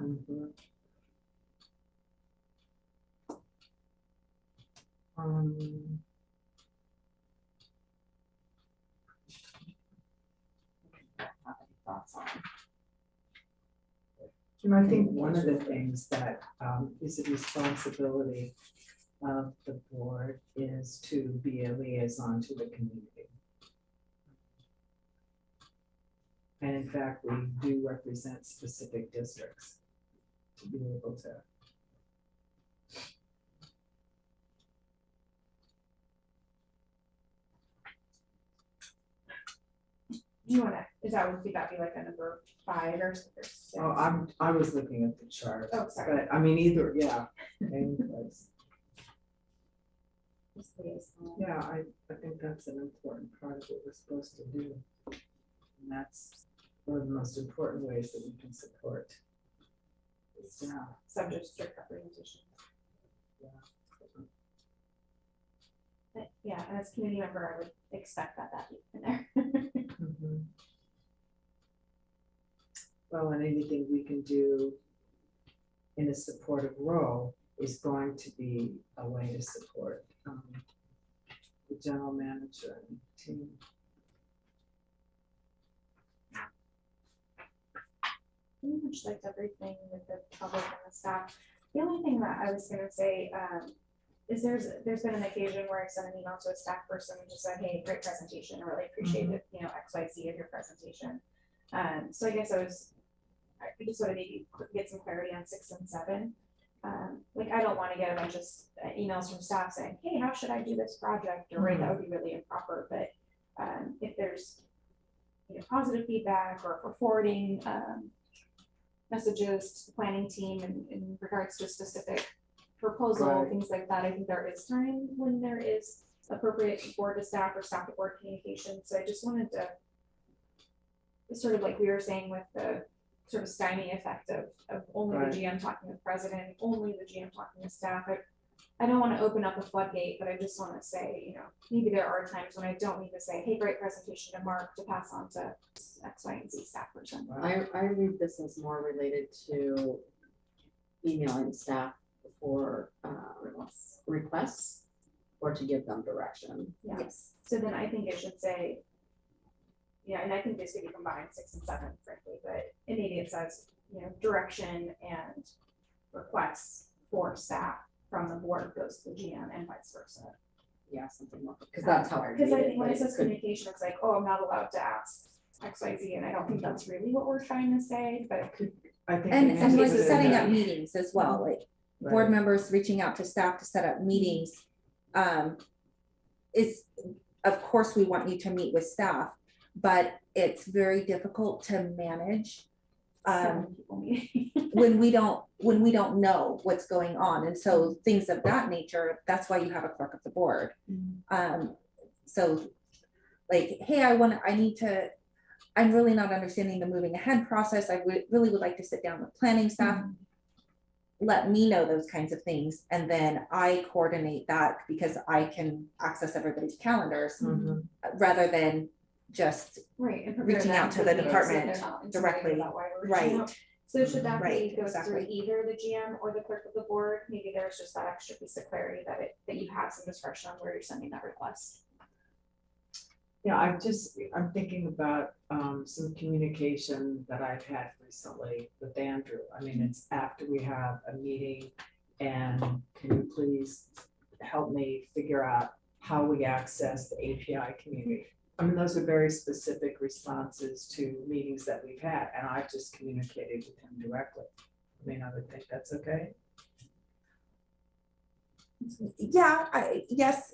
Thoughts on. I think one of the things that is a responsibility of the board is to be a liaison to the community. And in fact, we do represent specific districts to be able to. Do you wanna, would that be like a number 5 or 6? Oh, I was looking at the chart. Oh, sorry. But I mean, either, yeah, any place. Yeah, I think that's an important part of what we're supposed to do. And that's one of the most important ways that we can support. Yeah. Subject to strict representation. Yeah, and as a community member, I would expect that be in there. Mhm. Well, and anything we can do in a supportive role is going to be a way to support the general manager and team. Pretty much liked everything with the public and the staff. The only thing that I was gonna say, is there's been an occasion where I sent an email to a staff person and just said, hey, great presentation, I really appreciate it, you know, XYZ of your presentation. So I guess I just want to maybe get some clarity on 6 and 7. Like, I don't want to get a bunch of emails from staff saying, hey, how should I do this project? Or right, that would be really improper. But if there's, you know, positive feedback or for forwarding messages to the planning team in regards to a specific proposal, Right. things like that, I think there is time when there is appropriate board to staff or staff to board communication. So I just wanted to, sort of like we were saying with the sort of stymie effect of only Right. the GM talking to the president, only the GM talking to staff. I don't want to open up a floodgate, but I just want to say, you know, maybe there are times when I don't need to say, hey, great presentation to Mark to pass on to X, Y, and Z staff person. I read this as more related to emailing staff for requests or to give them direction. Yeah. Yes. So then I think it should say, yeah, and I think this could be combined 6 and 7, frankly, but maybe it says, you know, direction and requests for staff from the board goes to the GM and vice versa. Yeah, something more, because that's how I read Because I it, think when but it says could- communication, it's like, oh, I'm not allowed to ask X, Y, Z, and I don't think that's really what we're trying to say, but I think. And, it and like is setting that- up meetings as well, like board Right. members reaching out to staff to set up meetings. Is, of course, we want you to meet with staff, but it's very difficult to manage. 7 people meeting. When we don't know what's going on, and so things of that nature, that's why you have a clerk of the board. So like, hey, I'm really not understanding the moving ahead process, I really would like to sit down with planning staff. Let me know those kinds of things, and then I coordinate that because I can access everybody's calendars Mhm. rather than just Right. And reaching out to the department directly. Right. Right. So should that Right, be goes through exactly. either the GM or the clerk of the board? Maybe there's just that extra piece of clarity that you have some discretion on where you're sending that request. Yeah, I'm thinking about some communication that I've had recently with Andrew. I mean, it's after we have a meeting, and can you please help me figure out how we access the API community? I mean, those are very specific responses to meetings that we've had, and I've just communicated with him directly. I mean, I would think that's okay. Yeah, yes,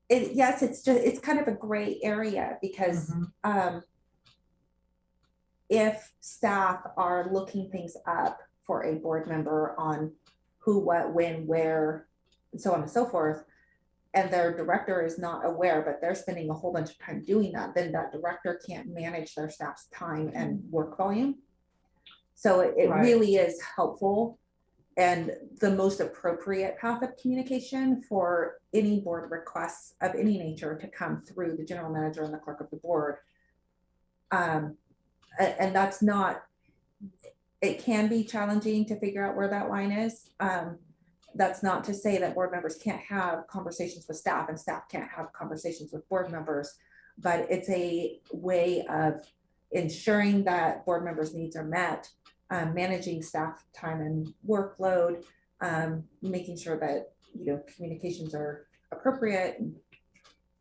it's kind of a gray area because if staff are looking things up for a board member on who, what, when, where, and so on and so forth, and their director is not aware, but they're spending a whole bunch of time doing that, then that director can't manage their staff's time and work volume. So it Right. really is helpful and the most appropriate path of communication for any board requests of any nature to come through the general manager and the clerk of the board. And that's not, it can be challenging to figure out where that line is. That's not to say that board members can't have conversations with staff and staff can't have conversations with board members, but it's a way of ensuring that board members' needs are met, managing staff time and workload, making sure that, you know, communications are appropriate.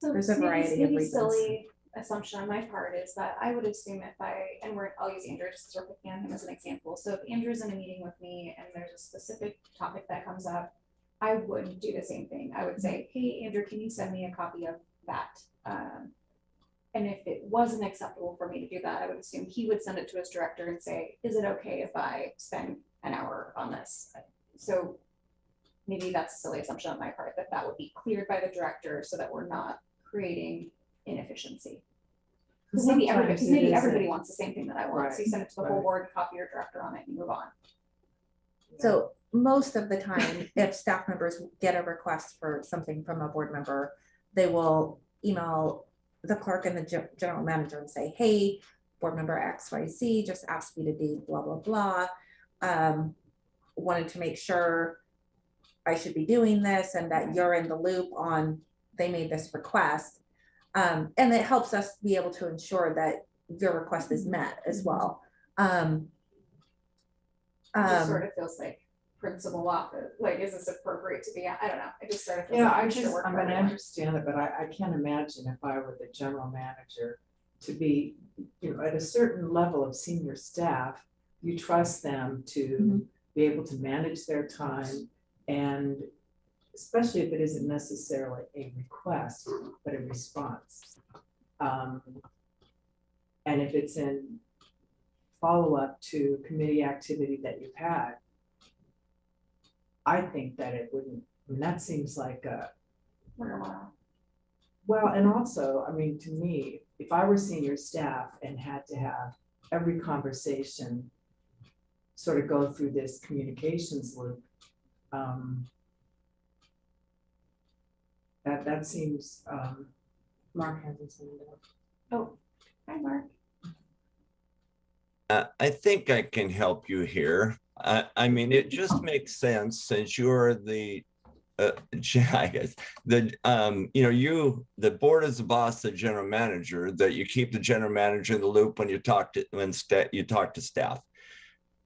So There's a variety of reasons. Silly assumption on my part is that I would assume if I'll use Andrew just because we're picking on him as an example. So if Andrew's in a meeting with me and there's a specific topic that comes up, I would do the same thing. I would say, hey, Andrew, can you send me a copy of that? And if it wasn't acceptable for me to do that, I would assume he would send it to his director and say, is it okay if I spend an hour on this? So maybe that's a silly assumption on my part, that would be cleared by the director so that we're not creating inefficiency. Because maybe everybody wants the same thing that I want, so you send it to the whole board, copy your director on it and move on. So most of the time, if staff members get a request for something from a board member, they will email the clerk and the general manager and say, hey, board member XYZ just asked me to do blah, blah, blah. Wanted to make sure I should be doing this and that you're in the loop on, they made this request. And it helps us be able to ensure that your request is met as well. It just sort of feels like principal office, like, is this appropriate to be, I don't know, it just sort of feels like I extra work for mean, I everyone. understand it, but I can't imagine if I were the general manager to be, you know, at a certain level of senior staff, you trust them to be able to manage their time, and especially if it isn't necessarily a request, but a response. And if it's in follow-up to committee activity that you've had, I think that it wouldn't, I mean, that seems like a, well, and also, I mean, to me, if I were senior staff and had to have every conversation sort of go through this communications loop, that seems, Mark hasn't seen it. Oh, hi, Mark. I think I can help you here. I mean, it just makes sense since you're the, I guess, the board is the boss, the general manager, that you keep the general manager in the loop when you talk to staff.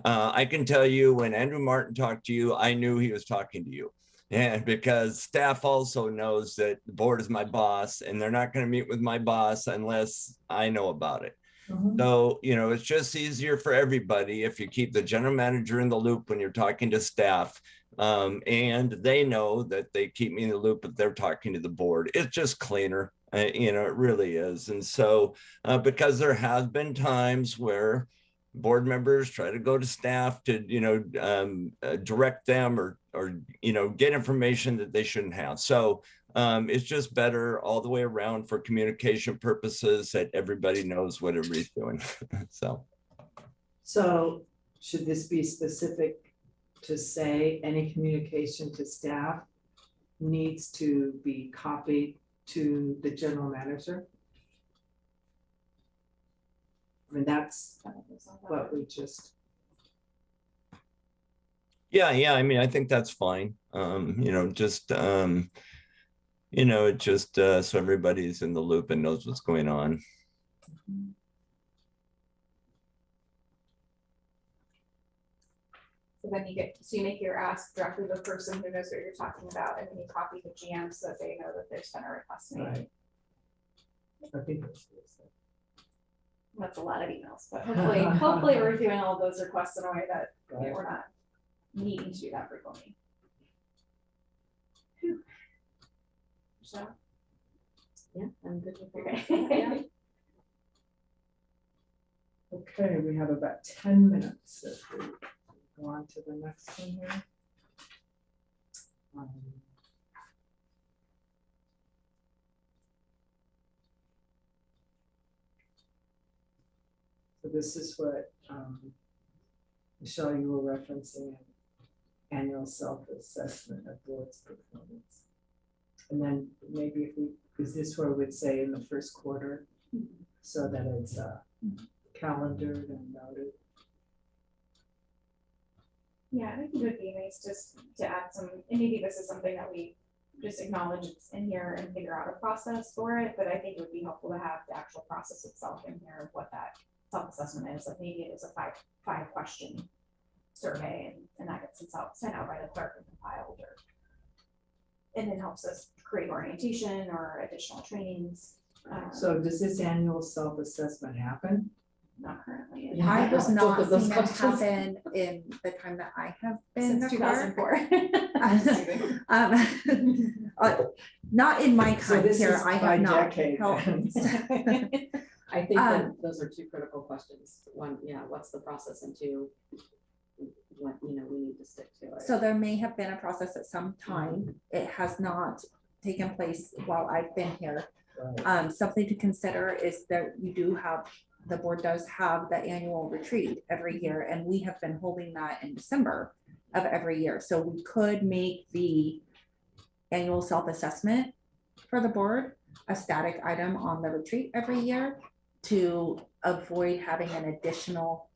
I can tell you when Andrew Martin talked to you, I knew he was talking to you. And because staff also knows that the board is my boss and they're not going to meet with my boss unless I know about it. So, you know, it's just easier for everybody if you keep the general manager in the loop when you're talking to staff. And they know that they keep me in the loop if they're talking to the board. It's just cleaner, you know, it really is. And so, because there have been times where board members try to go to staff to, you know, direct them or, you know, get information that they shouldn't have. So it's just better all the way around for communication purposes that everybody knows what everybody's doing. So should this be specific to say any communication to staff needs to be copied to the general manager? I mean, that's what we just. Yeah. I mean, I think that's fine. You know, just, you know, it just so everybody's in the loop and knows what's going on. So then you make your ask directly to the person who knows what you're talking about, and then you copy the GM so that they know that there's been a request made. Right. I think That's a lot of emails, but hopefully we're doing all those requests in a way that we're not needing to do that frequently. So, yeah, I'm good with okay. that. Okay, we have about 10 minutes if we go on to the next one here. So this is what Michelle, you were referencing, an annual self-assessment of board's performance. And then maybe if we, is this where we'd say in the first quarter, so that it's calendared and noted? Yeah, I think it would be nice just to add some, and maybe this is something that we just acknowledge it's in here and figure out a process for it, but I think it would be helpful to have the actual process itself in here of what that self-assessment is, like maybe it is a five question survey and that gets sent out by the clerk and compiled, or and then helps us create orientation or additional trainings. So does this annual self-assessment happen? Not currently. Yeah. I was Both not of those seeing it questions. happen in the time that I have been. Since the clerk. 2004. Not in my So time this here, is I by have not decade helped. then. I think that those are two critical questions. One, yeah, what's the process, and two, what, we need to stick to it. So there may have been a process at some time. It has not taken place while I've been here. Right. Something to consider is that the board does have the annual retreat every year, and we have been holding that in December of every year. So we could make the annual self-assessment for the board a static item on the retreat every year to avoid having an additional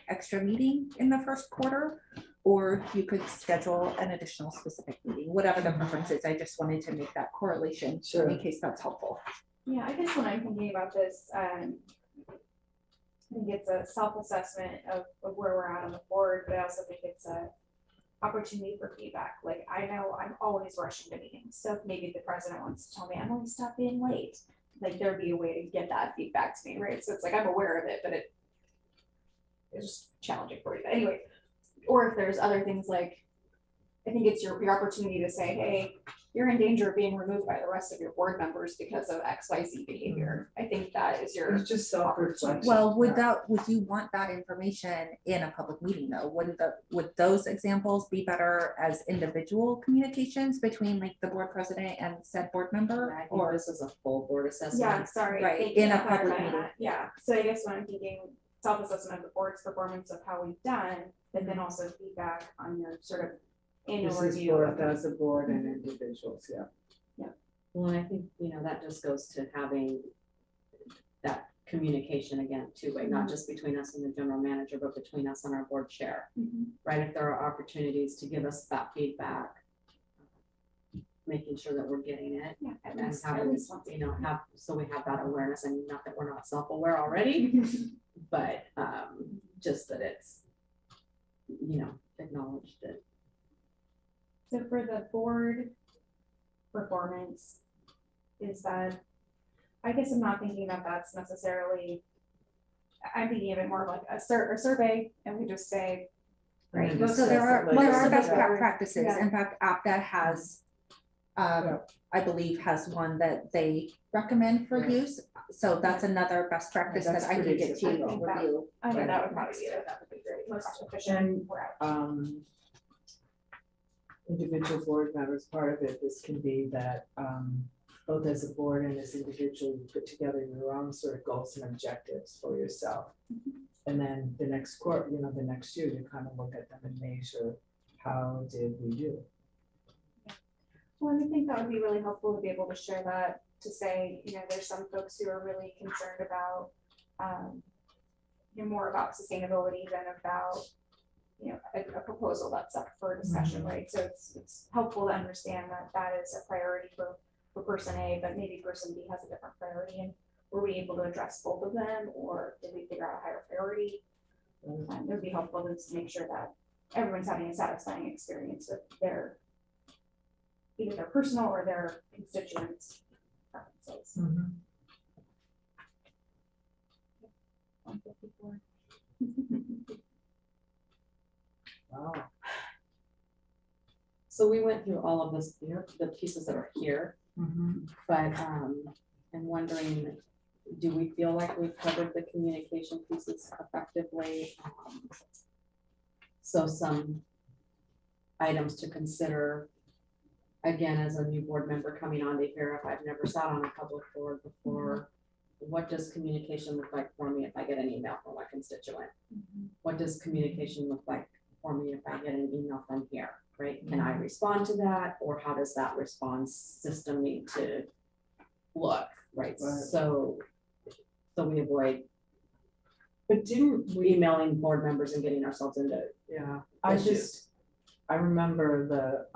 extra meeting in the first quarter, or you could schedule an additional specific meeting, whatever the preference is. I just wanted to make that correlation Sure. in case that's helpful. Yeah, I guess when I'm thinking about this, I think it's a self-assessment of where we're at on the board, but I also think it's a opportunity for feedback. Like, I know I'm always rushing to meetings, so if maybe the president wants to tell me, Emily, stop being late, like there'd be a way to get that feedback to me, right? So it's like, I'm aware of it, but it's just challenging for you. But anyway, or if there's other things like, I think it's your opportunity to say, hey, you're in danger of being removed by the rest of your board members because of XYZ behavior. I think that is your. It's just self-reflection. Well, would you want that information in a public meeting though? Would those examples be better as individual communications between like the board president and said board member? I think Or this is a full board assessment. Yeah, sorry. Right, thank you in a for public clarifying meeting. that. Yeah, so I guess when I'm thinking self-assessment of the board's performance of how we've done, but then also feedback on your sort of annual This is review. both as a board and individuals, yeah. Well, and I think, that just goes to having that communication again, two-way, not just between us and the general manager, but between us and our board chair, Mhm. right? If there are opportunities to give us that feedback, making sure that we're getting it. Yeah, at And least having, once. so we have that awareness, and not that we're not self-aware already, but just that it's, acknowledged that. So for the board performance, is that, I guess I'm not thinking that that's necessarily, I'm thinking of it more of like a survey, and we just say, right, And then so there are discuss it best later. practices. Yeah. In fact, APTA has, I believe, has one that they recommend for Yeah. use. So that's another best practice That's that I can pretty get to typical. review. I know Right. that would probably be, that would be great, most efficient. We're out. Individual board members, part of it, this can be that, both as a board and as individual, you put together your own sort of goals and objectives for yourself. And then the next the next year, you kind of look at them and measure, how did we do? Well, and I think that would be really helpful to be able to share that, to say, there's some folks who are really concerned about, more about sustainability than about, a proposal that's up for discussion, right? So it's helpful to understand that that is a priority for person A, but maybe person B has a different priority, and were we able to address both of them, or did we figure out a higher priority? It would be helpful to just make sure that everyone's having a satisfying experience with either their personal or their constituents' preferences. 154. Wow. So we went through all of this, the pieces that are here, but I'm wondering, do we feel like we've covered the communication pieces effectively? So some items to consider, again, as a new board member coming on to here, if I've never sat on a public board before, what does communication look like for me if I get an email from a constituent? What does communication look like for me if I get an email from here, right? Can I respond to that, or how does that response system need to look, right? So we avoid But didn't we, emailing board members and getting ourselves into yeah, I remember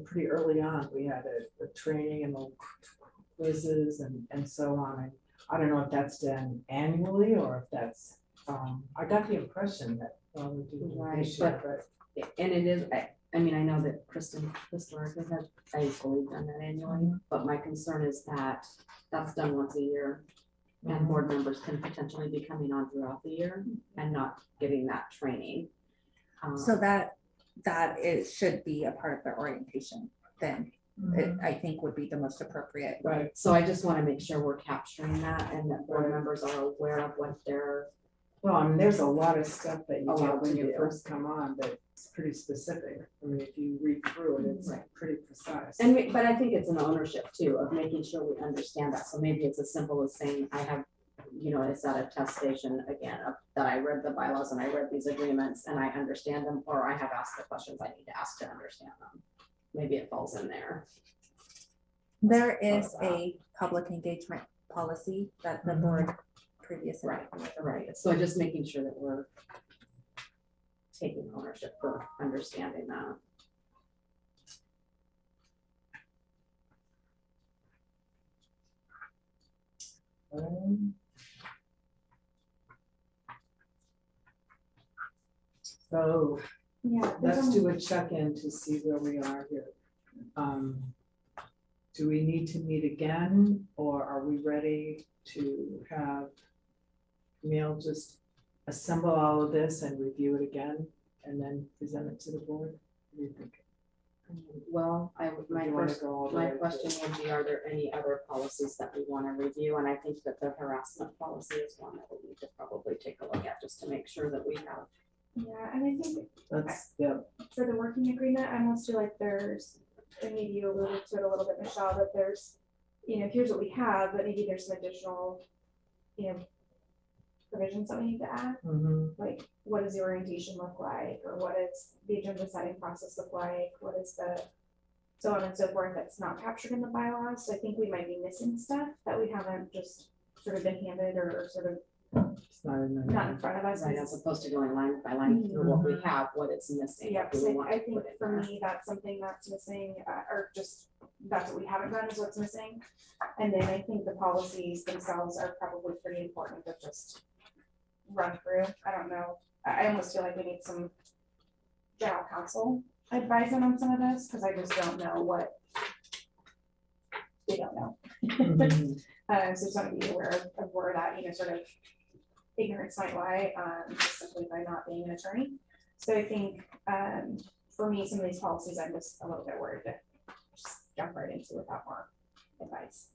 pretty early on, we had a training and the quizzes and so on. And I don't know if that's done annually or if that's, I got the impression that, well, we do Right, this year, but. And it is, I mean, I know that Kristen historically has, I believe done that annually, but my concern is that that's done once a year. And board members can potentially be coming on throughout the year and not getting that training. So that should be a part of the orientation then. It, I think would be the most appropriate. Right. So I just want to make sure we're capturing that and that board members are aware of what they're. Well, I mean, there's a lot of stuff that you A lot get when to you do. first come on that's pretty specific. I mean, if you read through it, it's like pretty precise. But I think it's an ownership too, of making sure we understand that. So maybe it's as simple as saying, I have, it's at attestation again, that I read the bylaws and I read these agreements and I understand them, or I have asked the questions I need to ask to understand them. Maybe it falls in there. There is a public engagement policy that the board previously. Right. So just making sure that we're taking ownership for understanding that. So Yeah. let's do a check-in to see where we are here. Do we need to meet again, or are we ready to have Camille just assemble all of this and review it again and then present it to the board? What do you think? Well, my You wanna go all the way question through? would be, are there any other policies that we want to review? And I think that the harassment policy is one that we need to probably take a look at, just to make sure that we have. Yeah, and I think Yeah, for the working agreement, I almost feel like there's, and maybe you alluded to it a little bit, Michelle, that there's, here's what we have, but maybe there's some additional, provisions that we need to add. Like, what does the orientation look like, or what is the agenda setting process look like, what is the so on and so forth that's not captured in the bylaws. So I think we might be missing stuff that we haven't just sort of been handed or sort of it's not in not there. in front of us. Right, as opposed to going line by line through what we have, what it's missing. Yeah, what do we so want I to think put in for there. me, that's something that's missing, or just, that's what we haven't done is what's missing. And then I think the policies themselves are probably pretty important to just run through. I don't know, I almost feel like we need some general counsel advising on some of this, because I just don't know what they don't know. So just want to be aware of where that, sort of ignorance might lie, just simply by not being an attorney. So I think, for me, some of these policies, I'm just a little bit worried to just jump right into without more advice.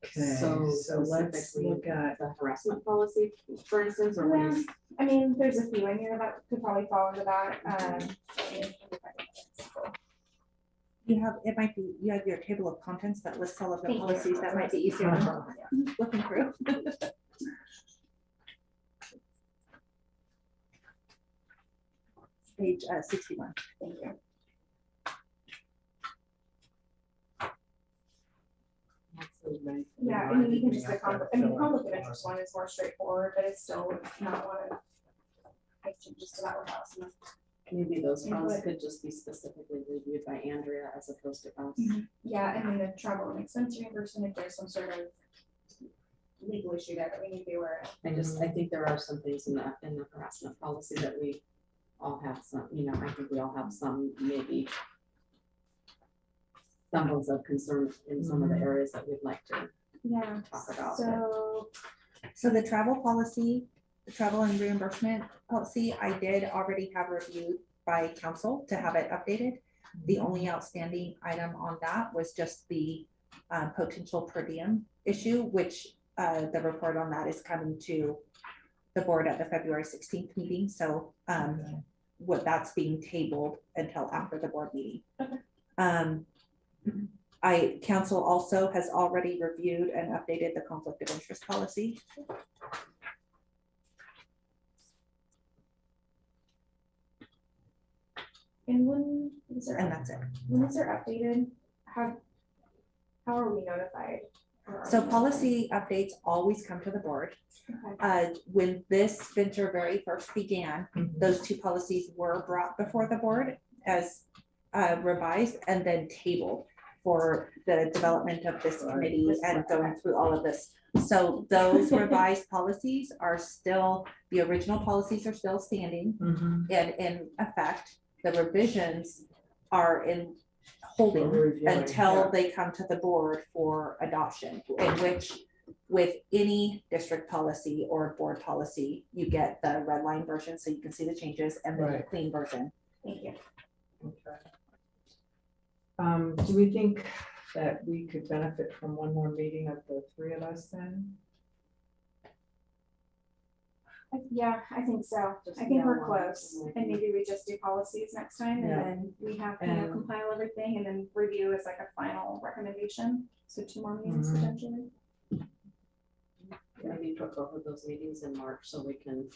Okay, So so let's specifically look at, the harassment policy, for instance, or what Yeah, do you- I mean, there's a few in here that could probably fall into that. You have, you have your table of contents that lists all of the Thank you. policies that might be easier looking through. Page 61. Thank you. Yeah, I mean, you can just, the conflict of interest one is more straightforward, but it's still not one of. I think just about house. maybe those funds could just be specifically reviewed by Andrea as opposed to us. Yeah, and then the travel and expense reimbursement, if there's some sort of legal issue there that we need to be aware of. I think there are some things in the harassment policy that we all have some, I think we all have some, maybe semblance of concern in some of the areas that we'd like to Yeah, talk about. So the travel policy, the travel and reimbursement policy, I did already have reviewed by council to have it updated. The only outstanding item on that was just the potential per diem issue, which the report on that is coming to the board at the February 16th meeting. So what that's being tabled until after the board meeting. Council also has already reviewed and updated the conflict of interest policy. and when is there, And that's it. when is there updated, how are we notified So policy updates always come to the board. When this venture very first began, those two policies were brought before the board as revised and then tabled for the development of this committee and going through all of this. So those revised policies are still, the original policies are still standing and in effect. The revisions are in holding until they come to the board for adoption, in which with any district policy or board policy, you get the red line version so you can see the changes and then the clean version. Thank you. Okay. Do we think that we could benefit from one more meeting of the three of us then? Yeah, I think so. I think we're close, and maybe we just do policies next time, and then we have, compile everything and then review as like a final recommendation. So 2 more meetings potentially. Maybe put both of those meetings in March so we can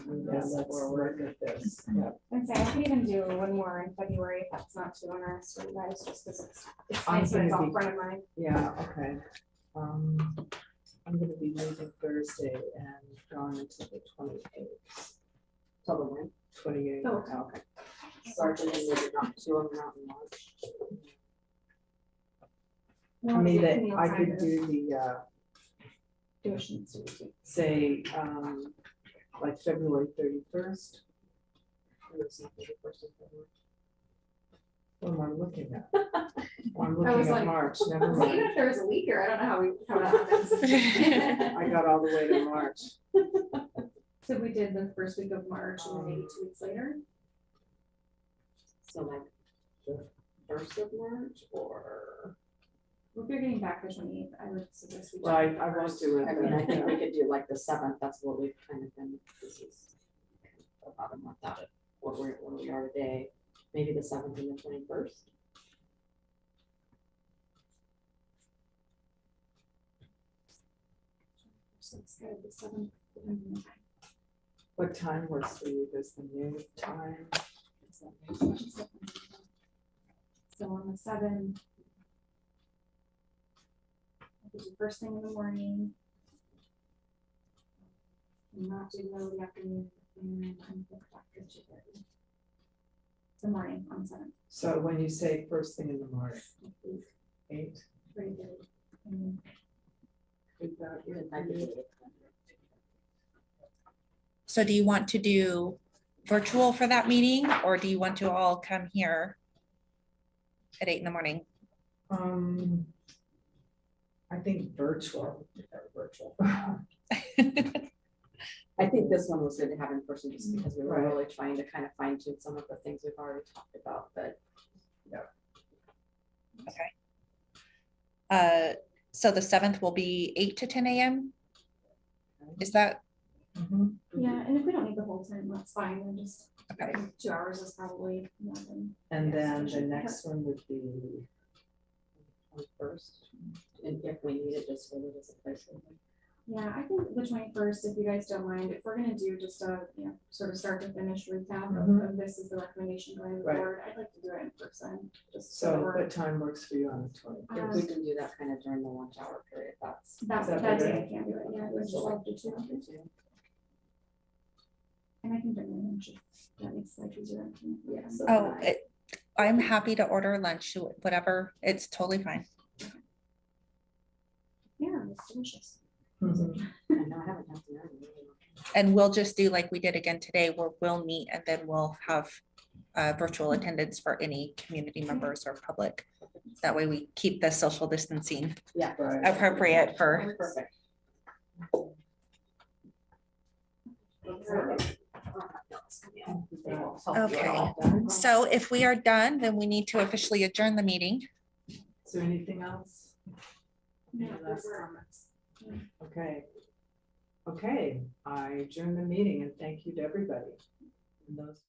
move Let's this forward. look at this. Yeah. I'd say I could even do one more in February if that's not too onerous for you guys, just because it's I'm nice when it's gonna all be- front of mind. Yeah, okay. I'm gonna be leaving Thursday and gone until the 28th. Till the when? 28th. Oh, Okay. Sergeant and maybe not 2 of them out in March. I mean, that I could do the, Tuition. say, like February 31st. What am I looking at? Oh, I'm I was looking at like- March, never So even mind. if there was a leak here, I don't know how that happens. I got all the way to March. So we did the first week of March and then maybe 2 weeks later. So like the 1st of March or? If you're getting back the 28th, I would suggest we. Well, I won't do it. I mean, I think we then. could do like the 7th, that's what we've kind of been, this is about a month out of where we are today, maybe the 7th and the 21st. So it's good, the 7th, depending on the time. What time works for you? Does the noon time? So on the 7th. I could do first thing in the morning. And not do low the afternoon, and then I'm after 2:30. The morning on 7th. So when you say first thing in the morning, 8? Pretty good. And Is that good? I could do it. So do you want to do virtual for that meeting, or do you want to all come here at 8 in the morning? I think virtual. Virtual. I think this one was good to have in person just because we were Right. really trying to kind of fine tune some of the things we've already talked about, but So the 7th will be 8 to 10 a.m. Is that Mhm. yeah, and if we don't need the whole time, that's fine, then just, okay? 2 hours is probably more than. And then the sufficient. next one would be 21st, and if we need it, just hold it as a placeholder. Yeah, I think the 21st, if you guys don't mind, if we're gonna do just a, sort of start to finish recap of this is the recommendation going to the Right. board, I'd like to do it in person, just so that So we're. what time works for you on the 20th? If we can do that kind of during the lunch hour period, that's. That that day better? I can't do it, yeah, it's just up to 2. And I can bring my lunch if that makes life easier. Yeah, so- Oh, I'm happy to order lunch, whatever. It's totally fine. Yeah, it's delicious. Mhm. I know, I haven't had to. And we'll just do like we did again today, where we'll meet and then we'll have virtual attendance for any community members or public. That way we keep the social distancing Yeah. Right. appropriate for. Perfect. Okay. So if we are done, then we need to officially adjourn the meeting. Is there anything else? Any Yeah, last we're- comments? Okay. Okay, I adjourn the meeting and thank you to everybody. And those